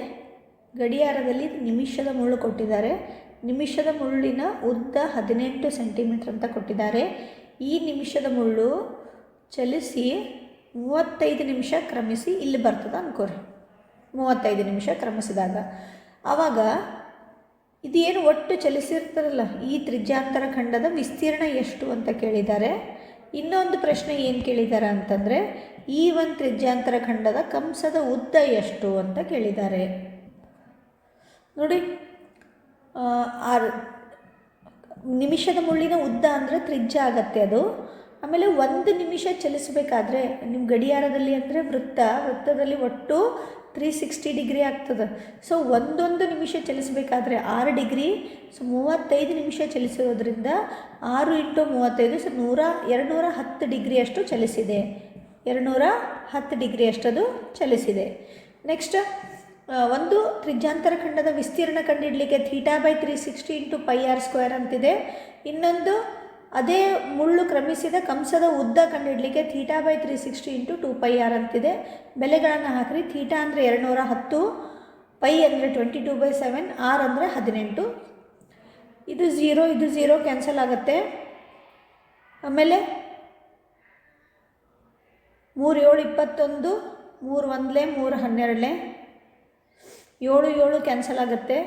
ಗಡಿಯಾರದಲ್ಲಿ ನಿಮಿಷದ ಮುಳ್ಳು ಕೊಟ್ಟಿದ್ದಾರೆ. ನಿಮಿಷದ ಮುಳ್ಳಿನ ಉದ್ದ 18 ಸೆಂಟಿಮೀಟರ್ ಅಂತ ಕೊಟ್ಟಿದ್ದಾರೆ. ಈ ನಿಮಿಷದ ಮುಳ್ಳು ಚಲಿಸಿ 35 ನಿಮಿಷ ಕ್ರಮಿಸಿ ಇಲ್ಲಿ ಬರ್ತದೆ ಅನ್ಕೋರಿ. 35 ನಿಮಿಷ ಕ್ರಮಿಸಿದಾಗ ಆವಾಗ ಇದೇನು ಒಟ್ಟು ಚಲಿಸಿರ್ತಾರಲ್ಲ, ಈ ತ್ರಿಜ್ಯಾಂತರ ಖಂಡದ ವಿಸ್ತೀರ್ಣ ಎಷ್ಟು ಅಂತ ಕೇಳಿದ್ದಾರೆ. ಇನ್ನೊಂದು ಪ್ರಶ್ನೆ ಏನು ಕೇಳಿದ್ದಾರೆ ಅಂತಂದರೆ ಈ ಒಂದು ತ್ರಿಜ್ಯಾಂತರ ಖಂಡದ ಕಂಸದ ಉದ್ದ ಎಷ್ಟು ಅಂತ ಕೇಳಿದ್ದಾರೆ. ನೋಡಿ, ನಿಮಿಷದ ಮುಳ್ಳಿನ ಉದ್ದ ಅಂದರೆ ತ್ರಿಜ್ಯ ಆಗತ್ತೆ ಅದು. ಆಮೇಲೆ 1 ನಿಮಿಷ ಚಲಿಸಬೇಕಾದ್ರೆ ನಿಮ್ಮ ಗಡಿಯಾರದಲ್ಲಿ ಅಂದರೆ ವೃತ್ತದಲ್ಲಿ ಒಟ್ಟು 360 ಡಿಗ್ರಿ ಆಗ್ತದೆ. ಸೊ ಒಂದೊಂದು ನಿಮಿಷ ಚಲಿಸಬೇಕಾದ್ರೆ 6 ಡಿಗ್ರಿ. ಸೊ 35 ನಿಮಿಷ ಚಲಿಸಿರೋದ್ರಿಂದ 6 × 35, ಸೊ 210 ಡಿಗ್ರಿ ಅಷ್ಟು ಚಲಿಸಿದೆ. 210 ಡಿಗ್ರಿ ಅಷ್ಟದು ಚಲಿಸಿದೆ. ನೆಕ್ಸ್ಟ್ ಒಂದು ತ್ರಿಜ್ಯಾಂತರ ಖಂಡದ ವಿಸ್ತೀರ್ಣ ಕಂಡುಹಿಡಲಿಕ್ಕೆ θ/360 × πr² ಅಂತಿದೆ. ಇನ್ನೊಂದು ಅದೇ ಮುಳ್ಳು ಕ್ರಮಿಸಿದ ಕಂಸದ ಉದ್ದ ಕಂಡುಹಿಡಲಿಕ್ಕೆ θ/360 × 2πr ಅಂತಿದೆ. ಬೆಲೆಗಳನ್ನು ಹಾಕಿರಿ. θ ಅಂದರೆ 210, π ಅಂದರೆ 22/7, r ಅಂದರೆ 18. ಇದು 0 ಇದು 0 ಕ್ಯಾನ್ಸಲ್ ಆಗುತ್ತೆ. ಆಮೇಲೆ 3 7 21, 3 ಒಂದಲೇ 3 12ಲೇ 7 7 ಕ್ಯಾನ್ಸಲ್ ಆಗುತ್ತೆ.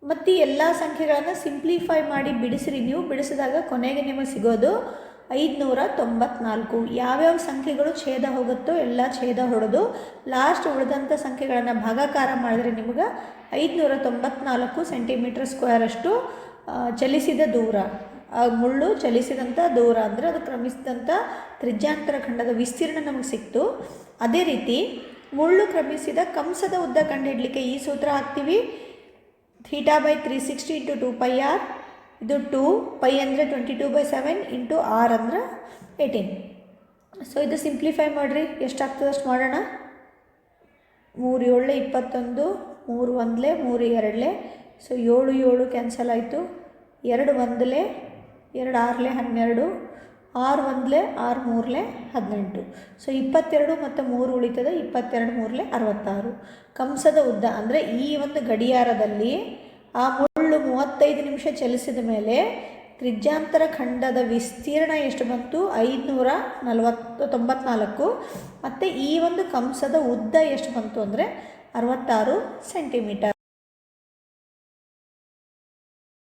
ಮತ್ತು ಎಲ್ಲ ಸಂಖ್ಯೆಗಳನ್ನು ಸಿಂಪ್ಲಿಫೈ ಮಾಡಿ ಬಿಡಿಸ್ರಿ. ನೀವು ಬಿಡಿಸಿದಾಗ ಕೊನೆಗೆ ನಿಮಗೆ ಸಿಗೋದು 594. ಯಾವ್ಯಾವ ಸಂಖ್ಯೆಗಳು ಛೇದ ಹೋಗುತ್ತೋ ಎಲ್ಲ ಛೇದ ಹೊಡೆದು ಲಾಸ್ಟ್ ಉಳಿದಂಥ ಸಂಖ್ಯೆಗಳನ್ನು ಭಾಗಾಕಾರ ಮಾಡಿದ್ರೆ ನಿಮಗೆ 594 ಸೆಂಟಿಮೀಟರ್ ಸ್ಕ್ವೇರ್ ಅಷ್ಟು ಚಲಿಸಿದ ದೂರ, ಮುಳ್ಳು ಚಲಿಸಿದಂಥ ದೂರ ಅಂದರೆ ಅದು ಕ್ರಮಿಸಿದಂಥ ತ್ರಿಜ್ಯಾಂತರ ಖಂಡದ ವಿಸ್ತೀರ್ಣ ನಮಗೆ ಸಿಕ್ತು. ಅದೇ ರೀತಿ ಮುಳ್ಳು ಕ್ರಮಿಸಿದ ಕಂಸದ ಉದ್ದ ಕಂಡುಹಿಡಲಿಕ್ಕೆ ಈ ಸೂತ್ರ ಹಾಕ್ತೀವಿ. θ/360 × 2πr. ಇದು 2, π ಅಂದರೆ 22/7 × r ಅಂದರೆ 18. ಸೊ ಇದು ಸಿಂಪ್ಲಿಫೈ ಮಾಡಿರಿ, ಎಷ್ಟಾಗ್ತದೆ ಅಷ್ಟು ಮಾಡೋಣ. 3 7 21, 3 ಒಂದಲೇ 3 ಎರಡಲೇ, ಸೊ 7 7 ಕ್ಯಾನ್ಸಲ್ ಆಯಿತು. 2 ಒಂದಲೇ 2 6ಲೇ 12, 6 ಒಂದಲೇ 6 ಮೂರಲೇ 18. ಸೊ 22 ಮತ್ತು 3 ಉಳಿತದೆ. 22 3ಲೇ 66. ಕಂಸದ ಉದ್ದ ಅಂದರೆ ಈ ಒಂದು ಗಡಿಯಾರದಲ್ಲಿ ಆ ಮುಳ್ಳು 35 ನಿಮಿಷ ಚಲಿಸಿದ ಮೇಲೆ ತ್ರಿಜ್ಯಾಂತರ ಖಂಡದ ವಿಸ್ತೀರ್ಣ ಎಷ್ಟು ಬಂತು 594. ಮತ್ತು ಈ ಒಂದು ಕಂಸದ ಉದ್ದ ಎಷ್ಟು ಬಂತು ಅಂದರೆ 66 ಸೆಂಟಿಮೀಟರ್.